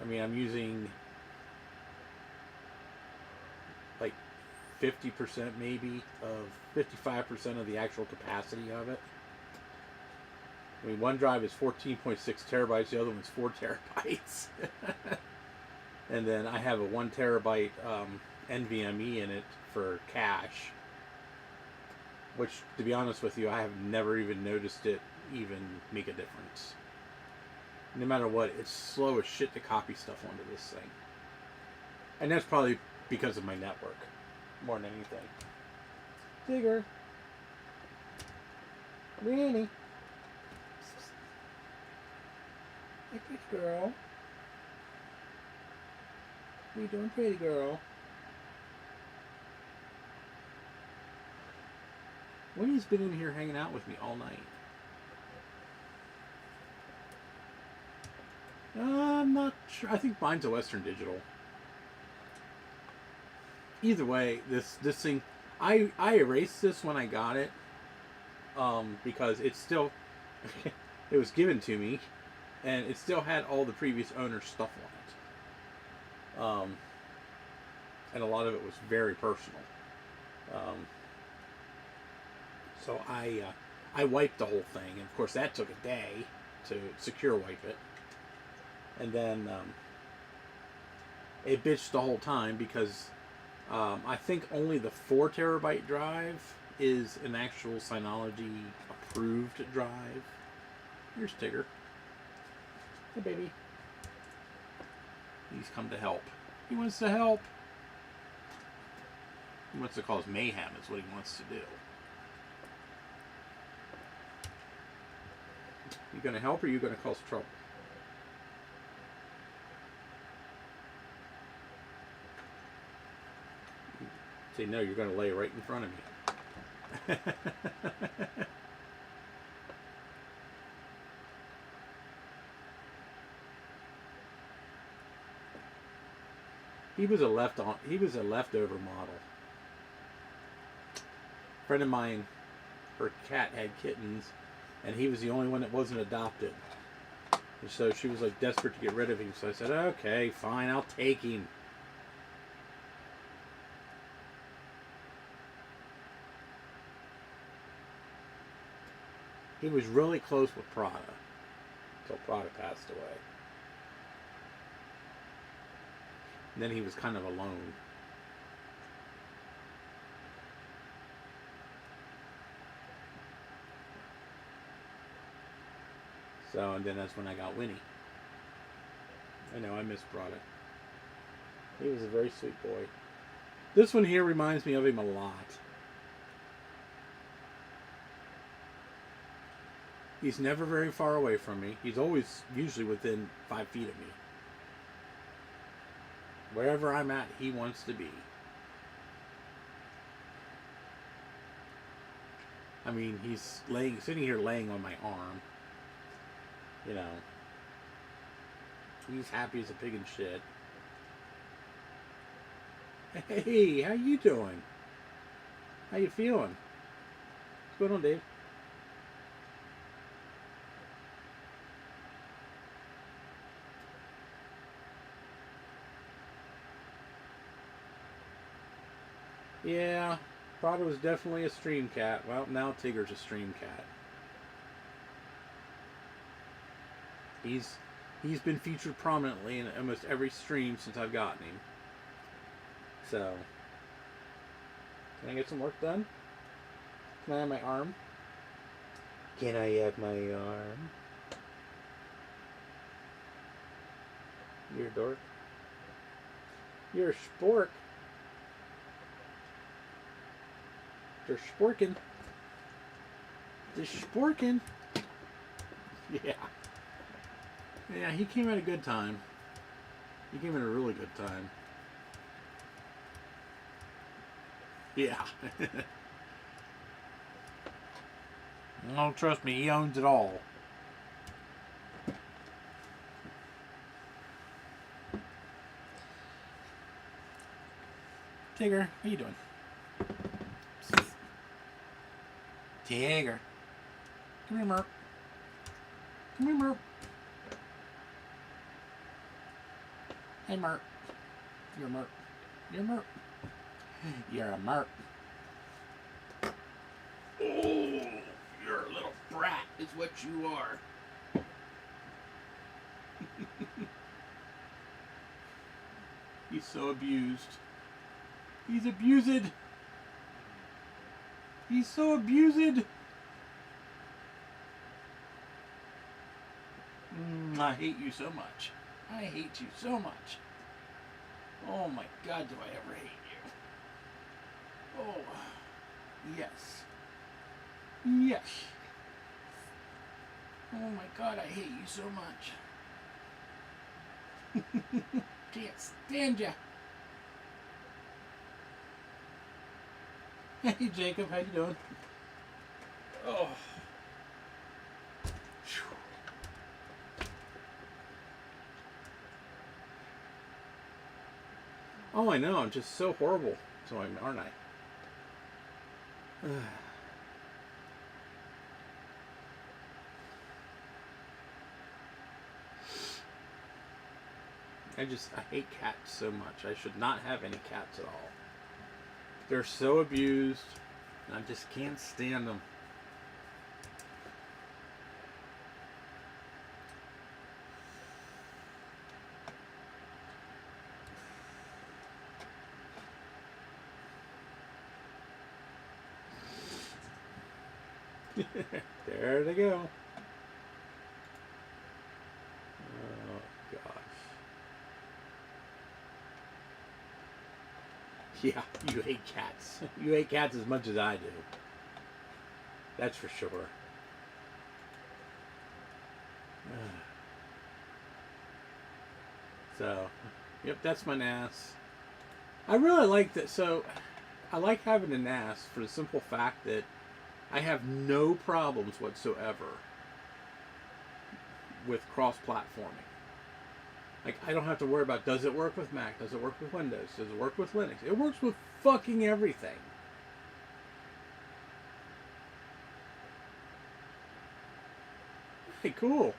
I mean, I'm using like 50% maybe of 55% of the actual capacity of it. I mean, one drive is 14.6 terabytes, the other one's 4 terabytes. And then I have a 1 terabyte NVMe in it for cache, which, to be honest with you, I have never even noticed it even make a difference. No matter what, it's slow as shit to copy stuff onto this thing. And that's probably because of my network, more than anything. Digger. Really? Hey, pretty girl. What are you doing, pretty girl? Winnie's been in here hanging out with me all night. I'm not sure. I think mine's a Western Digital. Either way, this thing, I erased this when I got it, because it's still, it was given to me, and it still had all the previous owner's stuff on it. And a lot of it was very personal. So I wiped the whole thing, and of course that took a day to secure wipe it, and then it bitched the whole time because I think only the 4 terabyte drive is an actual Synology approved drive. Here's Tigger. Hey, baby. He's come to help. He wants to help. He wants to cause mayhem is what he wants to do. You gonna help or you gonna cause trouble? Say no, you're gonna lay right in front of me. He was a leftover model. A friend of mine, her cat had kittens, and he was the only one that wasn't adopted. And so she was like desperate to get rid of him. So I said, okay, fine, I'll take him. He was really close with Prada until Prada passed away. And then he was kind of alone. So, and then that's when I got Winnie. I know, I miss Prada. He was a very sweet boy. This one here reminds me of him a lot. He's never very far away from me. He's always usually within 5 feet of me. Wherever I'm at, he wants to be. I mean, he's sitting here laying on my arm. You know. He's happy as a pig in shit. Hey, how you doing? How you feeling? What's going on, Dave? Yeah, Prada was definitely a stream cat. Well, now Tigger's a stream cat. He's been featured prominently in almost every stream since I've gotten him. So, can I get some work done? Can I have my arm? Can I have my arm? You're a dork. You're a spork. They're sporking. They're sporking. Yeah. Yeah, he came at a good time. He came at a really good time. Yeah. No, trust me, he owns it all. Tigger, how you doing? Tigger. Come here, Merp. Come here, Merp. Hey, Merp. You're a Merp. You're a Merp. You're a Merp. Oh, you're a little brat is what you are. He's so abused. He's abused. He's so abused. I hate you so much. I hate you so much. Oh my God, do I ever hate you. Oh, yes. Yes. Oh my God, I hate you so much. Can't stand ya. Hey Jacob, how you doing? Oh. Oh, I know. I'm just so horrible to him, aren't I? I hate cats so much. I should not have any cats at all. They're so abused. I just can't stand them. There they go. Oh, gosh. Yeah, you hate cats. You hate cats as much as I do. That's for sure. So, yep, that's my NAS. I really like that. So, I like having a NAS for the simple fact that I have no problems whatsoever with cross-platforming. Like, I don't have to worry about, does it work with Mac? Does it work with Windows? Does it work with Linux? It works with fucking everything. Hey, cool.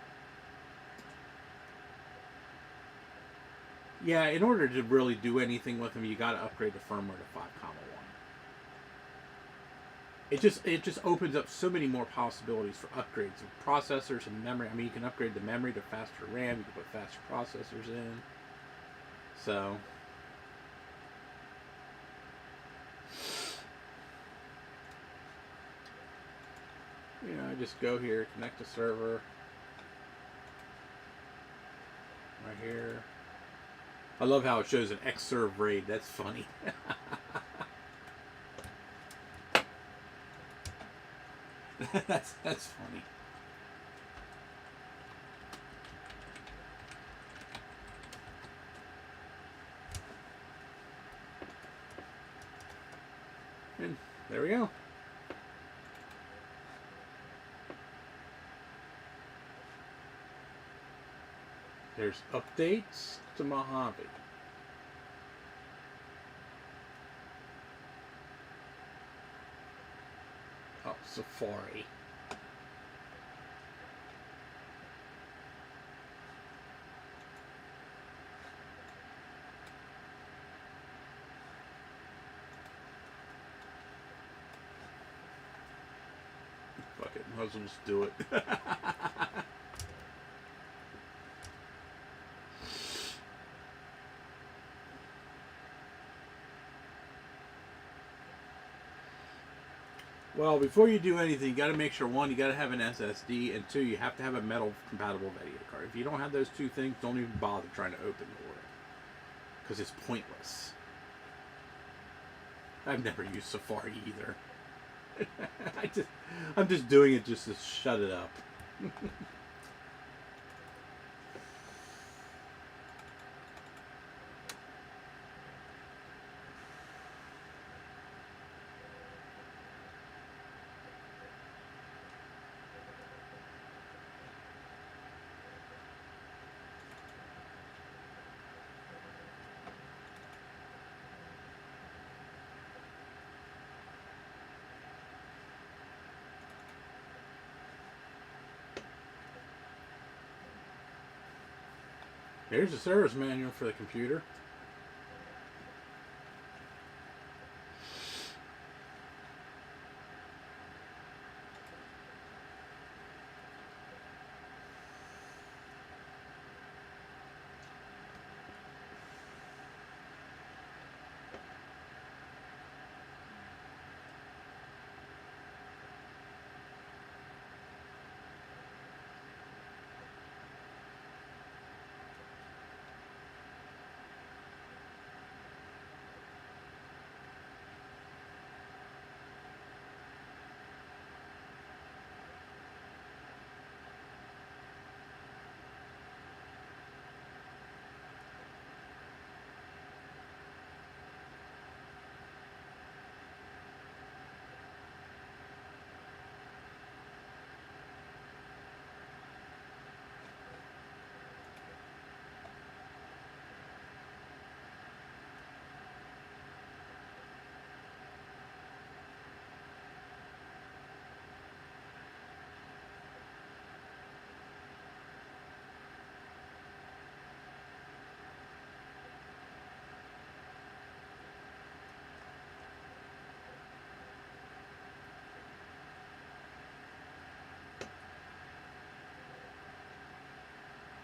Yeah, in order to really do anything with them, you got to upgrade the firmware to 5.1. It just opens up so many more possibilities for upgrades of processors and memory. I mean, you can upgrade the memory to faster RAM. You can put faster processors in. So, I just go here, connect a server right here. I love how it shows an Xserve RAID. That's funny. that's funny. And there we go. There's updates to Mojave. Oh, Safari. Fuck it, might as well just do it. Well, before you do anything, you got to make sure, one, you got to have an SSD, and two, you have to have a metal compatible video card. If you don't have those two things, don't even bother trying to open the order, because it's pointless. I've never used Safari either. I'm just doing it just to shut it up. Here's the service manual for the computer.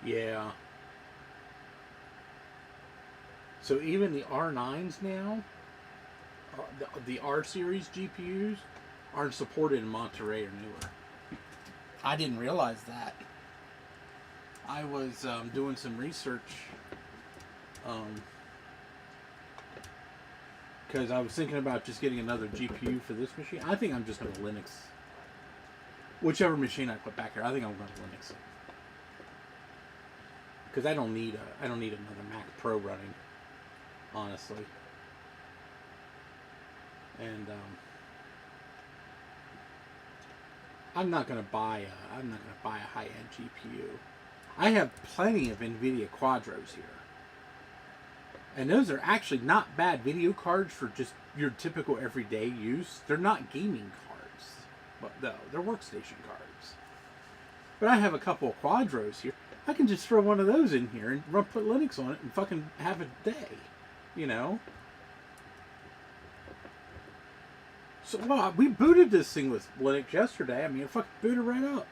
Yeah. So even the R9s now, the R series GPUs, aren't supported in Monterey or newer. I didn't realize that. I was doing some research because I was thinking about just getting another GPU for this machine. I think I'm just going to Linux. Whichever machine I put back here, I think I'm going to Linux it. Because I don't need another Mac Pro running, honestly. And I'm not going to buy a high-end GPU. I have plenty of NVIDIA Quadros here. And those are actually not bad video cards for just your typical everyday use. They're not gaming cards, but they're workstation cards. But I have a couple of Quadros here. I can just throw one of those in here and put Linux on it and fucking have a day, you know? So, well, we booted this thing with Linux yesterday. I mean, it fucking booted right up.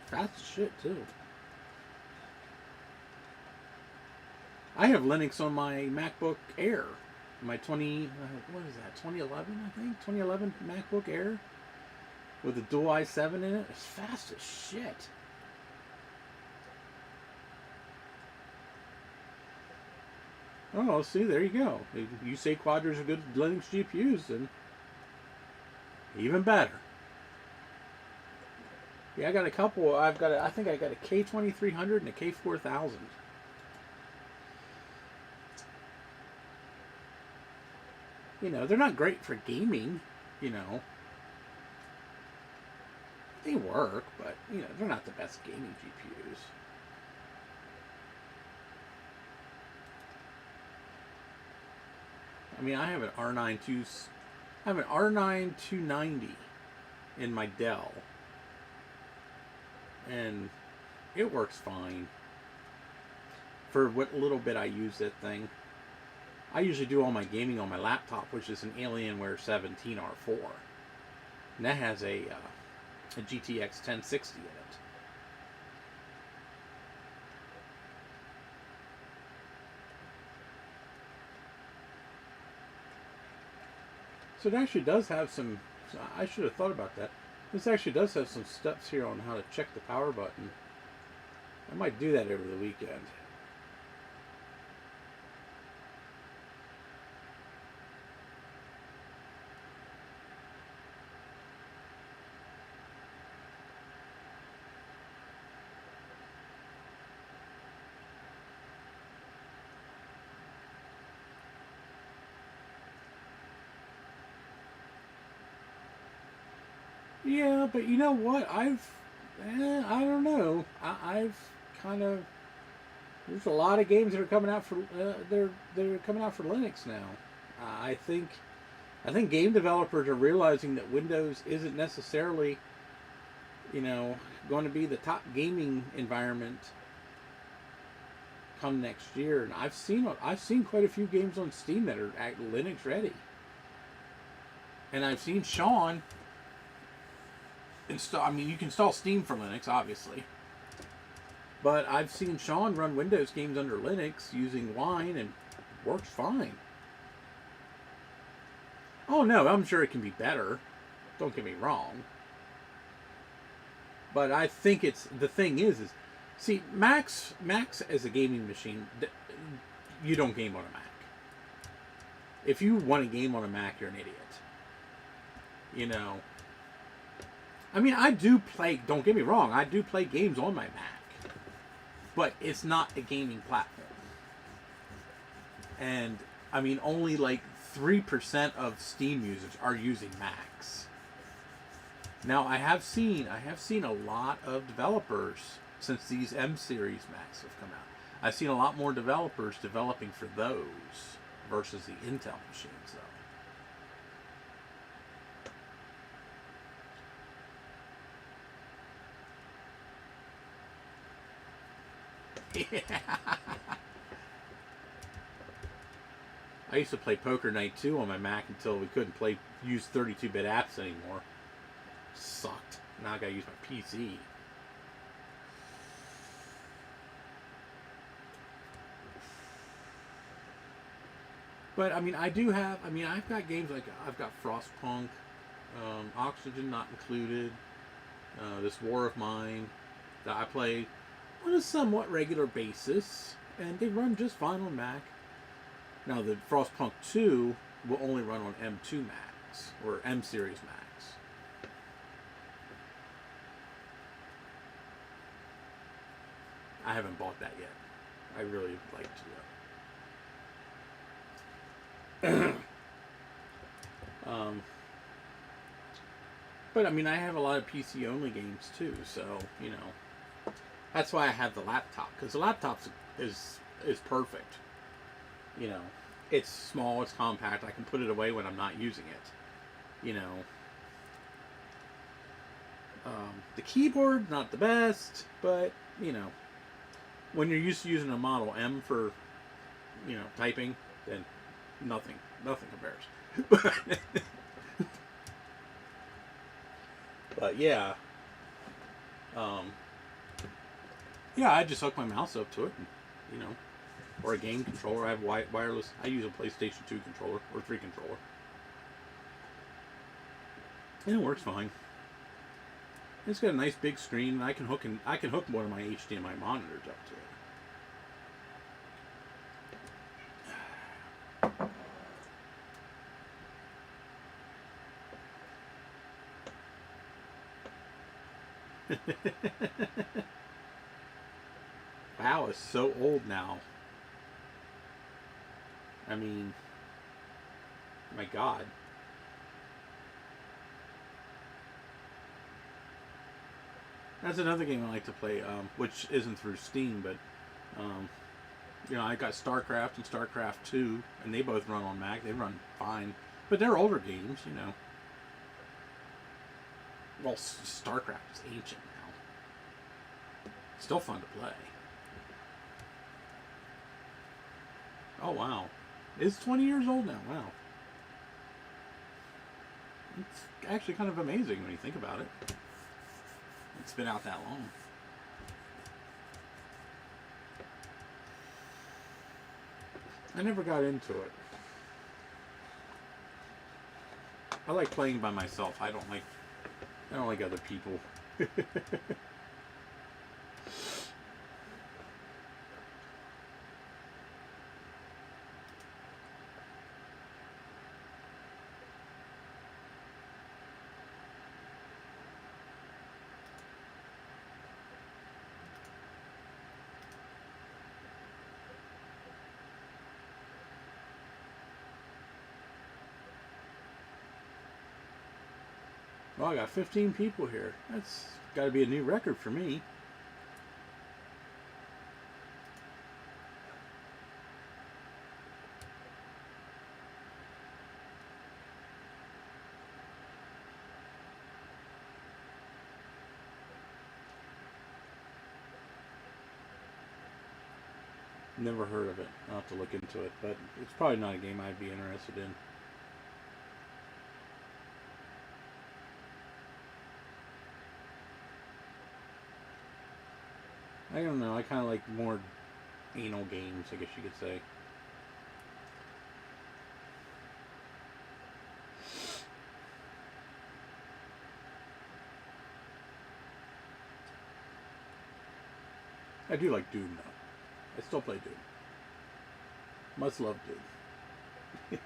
Fast as shit, too. I have Linux on my MacBook Air. My 2011, I think? 2011 MacBook Air. With a dual i7 in it. It's fast as shit. Oh, see, there you go. If you say Quadros are good Linux GPUs, then even better. Yeah, I got a couple. I think I got a K2300 and a K4000. You know, they're not great for gaming, you know. They work, but, you know, they're not the best gaming GPUs. I mean, I have an R9 290 in my Dell. And it works fine. For what little bit I use that thing. I usually do all my gaming on my laptop, which is an Alienware 17 R4. And that has a GTX 1060 in it. So it actually does have some... I should have thought about that. This actually does have some steps here on how to check the power button. I might do that over the weekend. Yeah, but you know what? I don't know. I've kind of... There's a lot of games that are coming out for they're coming out for Linux now. I think game developers are realizing that Windows isn't necessarily, you know, going to be the top gaming environment come next year. And I've seen quite a few games on Steam that are Linux ready. And I've seen Sean install. I mean, you can install Steam for Linux, obviously. But I've seen Sean run Windows games under Linux using Wine, and works fine. Oh no, I'm sure it can be better. Don't get me wrong. But I think the thing is see, Macs as a gaming machine, you don't game on a Mac. If you want to game on a Mac, you're an idiot. You know. I mean, I do play, don't get me wrong, I do play games on my Mac. But it's not a gaming platform. And, I mean, only like 3% of Steam users are using Macs. Now, I have seen a lot of developers, since these M-series Macs have come out, I've seen a lot more developers developing for those versus the Intel machines, though. Yeah. I used to play Poker Night 2 on my Mac until we couldn't use 32-bit apps anymore. Sucked. Now I gotta use my PC. But I mean, I do have. I mean, I've got games like I've got Frostpunk, Oxygen not included. This War of Mine that I play on a somewhat regular basis, and they run just fine on Mac. Now the Frostpunk 2 will only run on M2 Macs or M series Macs. I haven't bought that yet. I really like to. But I mean, I have a lot of PC only games too, so you know, that's why I have the laptop, because the laptop is perfect. You know, it's small, it's compact. I can put it away when I'm not using it. You know, the keyboard not the best, but you know, when you're used to using a Model M for typing, then nothing compares. But yeah, yeah, I just hook my mouse up to it, and, you know, or a game controller. I have wireless. I use a PlayStation 2 controller or 3 controller, and it works fine. It's got a nice big screen, and I can hook one of my HDMI monitors up to it. WoW is so old now. I mean, my God. That's another game I like to play, which isn't through Steam, but I got StarCraft and StarCraft 2, and they both run on Mac. They run fine, but they're older games, you know. Well, StarCraft is ancient now. Still fun to play. Oh, wow. It's 20 years old now. Wow. It's actually kind of amazing when you think about it. It's been out that long. I never got into it. I like playing by myself. I don't like other people. Well, I got 15 people here. That's got to be a new record for me. Never heard of it. I'll have to look into it, but it's probably not a game I'd be interested in. I don't know. I kind of like more anal games, I guess you could say. I do like Doom, though. I still play Doom. Must love Doom.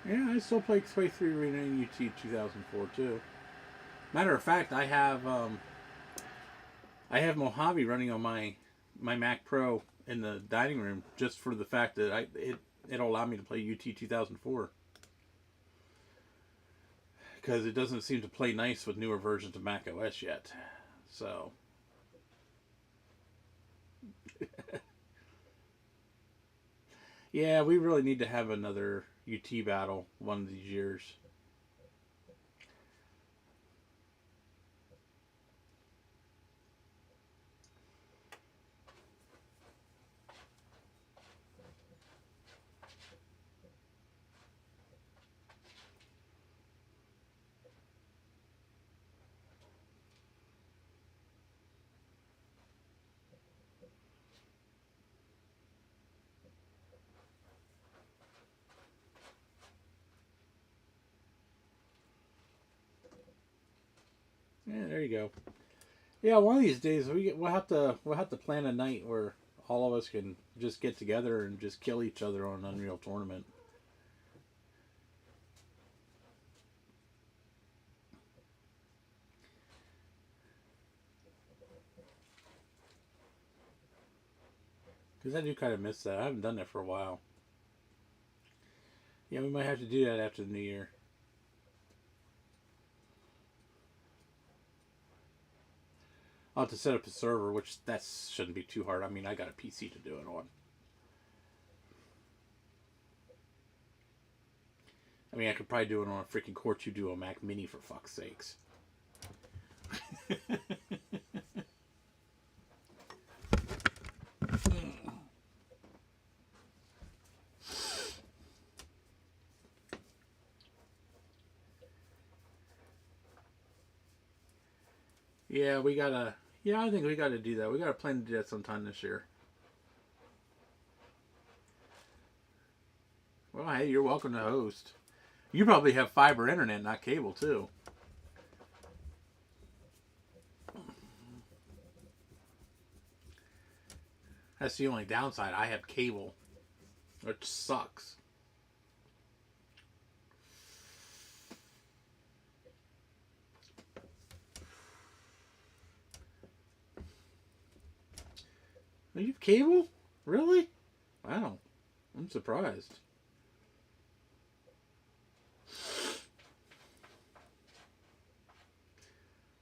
Yeah, I still play 3 Arena in UT 2004 too. Matter of fact, I have Mojave running on my Mac Pro in the dining room just for the fact that it'll allow me to play UT 2004 because it doesn't seem to play nice with newer versions of Mac OS yet. So Yeah, we really need to have another UT battle one of these years. Yeah, there you go. Yeah, one of these days we'll have to plan a night where all of us can just get together and just kill each other on an Unreal Tournament. Because I do kind of miss that. I haven't done that for a while. Yeah, we might have to do that after the new year. I'll have to set up a server, which that shouldn't be too hard. I mean, I got a PC to do it on. I mean, I could probably do it on a freaking Core 2 Duo Mac Mini for fuck's sakes. Yeah, we gotta. Yeah, I think we gotta do that. We gotta plan to do that sometime this year. Well, hey, you're welcome to host. You probably have fiber internet, not cable, too. That's the only downside. I have cable, which sucks. Oh, you have cable? Really? Wow. I'm surprised.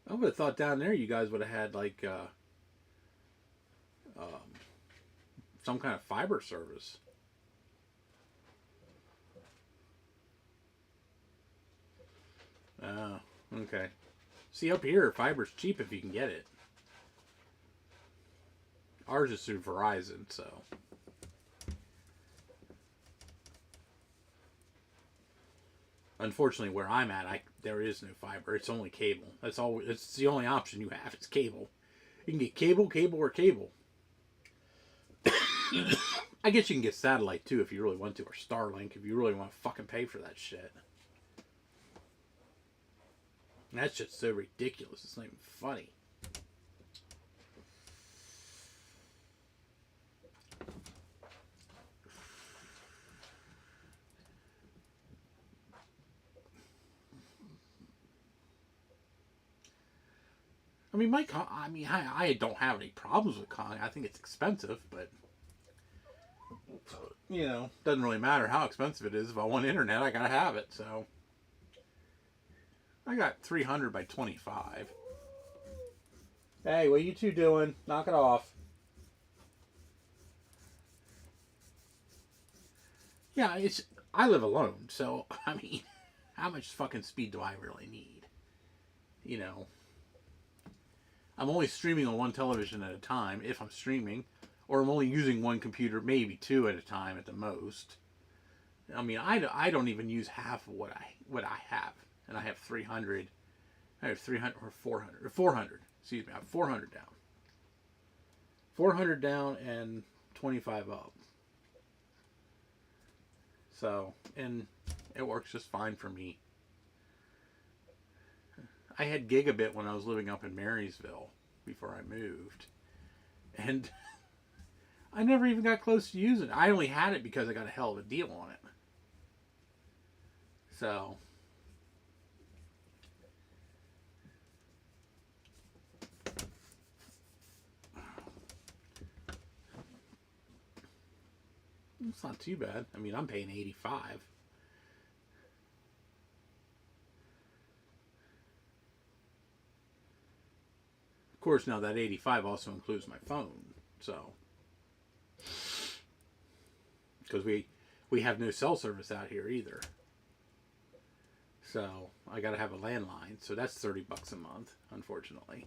I would have thought down there you guys would have had like um, some kind of fiber service. Oh, okay. See, up here, fiber's cheap if you can get it. Ours is through Verizon, so. Unfortunately, where I'm at, there is no fiber. It's only cable. That's all. It's the only option you have. It's cable. You can get cable, cable, or cable. I guess you can get satellite too if you really want to, or Starlink if you really want to fucking pay for that shit. And that's just so ridiculous. It's not even funny. I mean, I don't have any problems with Kong. I think it's expensive, but doesn't really matter how expensive it is. If I want internet, I gotta have it. So I got 300 by 25. Hey, what are you two doing? Knock it off. Yeah, I live alone, so I mean, how much fucking speed do I really need? You know, I'm only streaming on one television at a time if I'm streaming, or I'm only using one computer, maybe two at a time at the most. I mean, I don't even use half of what I have, and I have 300. I have 300 or 400 or 400. Excuse me, I have 400 down. 400 down and 25 up. So, and it works just fine for me. I had gigabit when I was living up in Marysville before I moved. And I never even got close to using it. I only had it because I got a hell of a deal on it. So, it's not too bad. I mean, I'm paying 85. Of course, now that 85 also includes my phone. So, because we have no cell service out here either. So I got to have a landline. So that's $30 a month, unfortunately.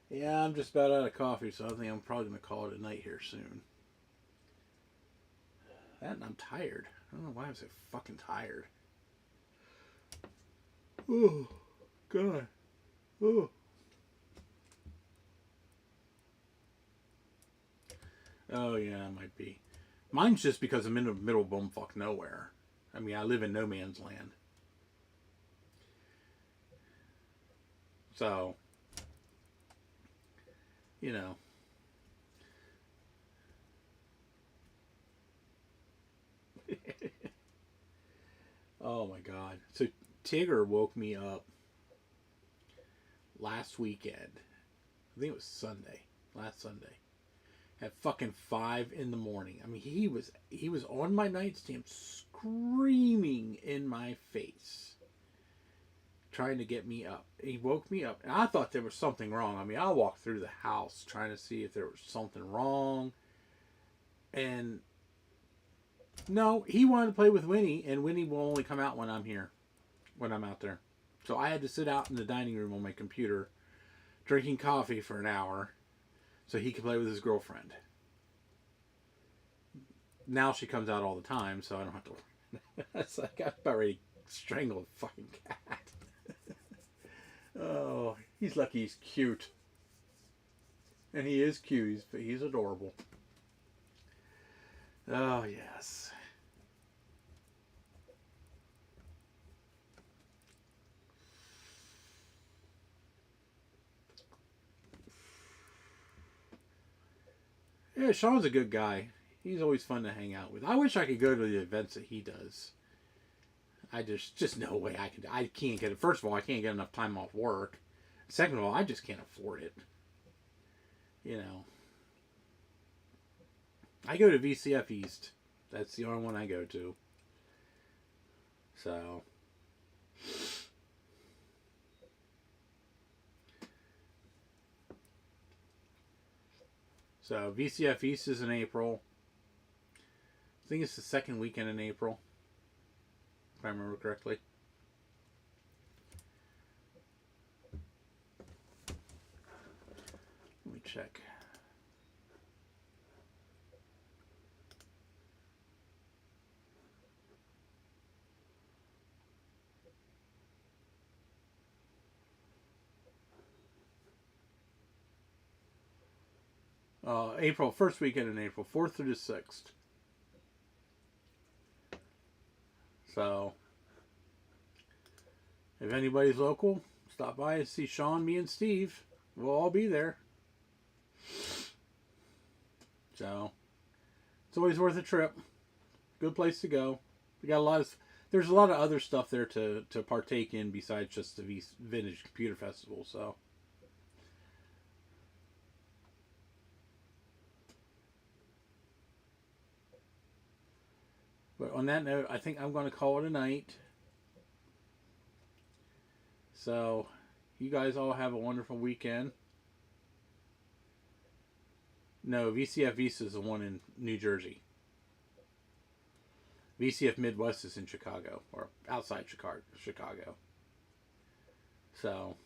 Yeah, I'm just about out of coffee, so I think I'm probably going to call it a night here soon. That and I'm tired. I don't know why I'm so fucking tired. Oh, God. Oh. Oh, yeah, it might be. Mine's just because I'm in the middle of bumfuck nowhere. I mean, I live in no man's land. So, you know. Oh, my God. So, Tigger woke me up last weekend. I think it was Sunday. Last Sunday. At fucking 5 in the morning. I mean, he was on my nightstand screaming in my face, trying to get me up. He woke me up, and I thought there was something wrong. I mean, I walked through the house trying to see if there was something wrong, and no, he wanted to play with Winnie, and Winnie will only come out when I'm here, when I'm out there. So I had to sit out in the dining room on my computer, drinking coffee for an hour, so he could play with his girlfriend. Now she comes out all the time, so I don't have to. It's like I'm about ready to strangle a fucking cat. Oh, he's lucky he's cute. And he is cute. He's adorable. Oh, yes. Yeah, Sean's a good guy. He's always fun to hang out with. I wish I could go to the events that he does. I just no way I can. I can't get it. First of all, I can't get enough time off work. Second of all, I just can't afford it. You know. I go to VCF East. That's the only one I go to. So. So VCF East is in April. I think it's the second weekend in April, if I remember correctly. Let me check. April, first weekend in April, 4th through the 6th. So, if anybody's local, stop by and see Sean, me, and Steve. We'll all be there. So, it's always worth a trip. Good place to go. We got there's a lot of other stuff there to partake in besides just the Vintage Computer Festival. So, but on that note, I think I'm going to call it a night. So, you guys all have a wonderful weekend. No, VCF East is the one in New Jersey. VCF Midwest is in Chicago, or outside Chicago. So,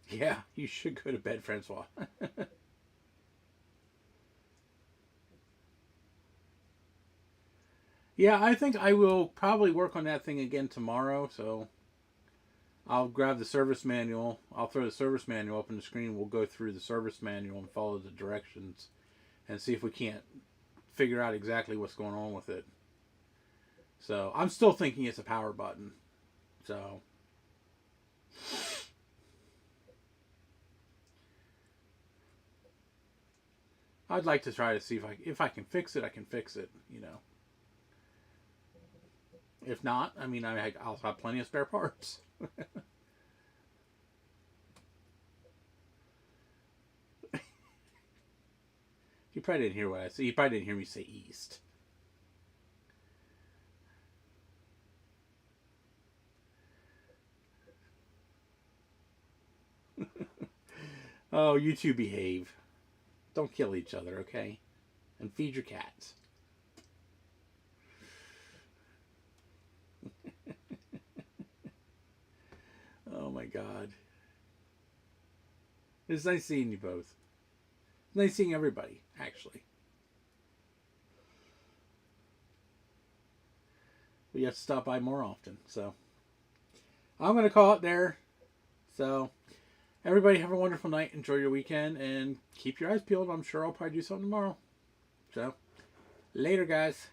yeah, you should go to bed, Francois. Yeah, I think I will probably work on that thing again tomorrow, so I'll grab the service manual. I'll throw the service manual up on the screen. We'll go through the service manual and follow the directions and see if we can't figure out exactly what's going on with it. So I'm still thinking it's a power button. So I'd like to try to see if I can fix it. I can fix it. You know. If not, I mean, I'll have plenty of spare parts. You probably didn't hear what I said. You probably didn't hear me say east. Oh, you two behave. Don't kill each other, okay? And feed your cats. Oh my God. It's nice seeing you both. It's nice seeing everybody, actually. We have to stop by more often. So I'm going to call it there. So everybody have a wonderful night. Enjoy your weekend and keep your eyes peeled. I'm sure I'll probably do something tomorrow. So later, guys.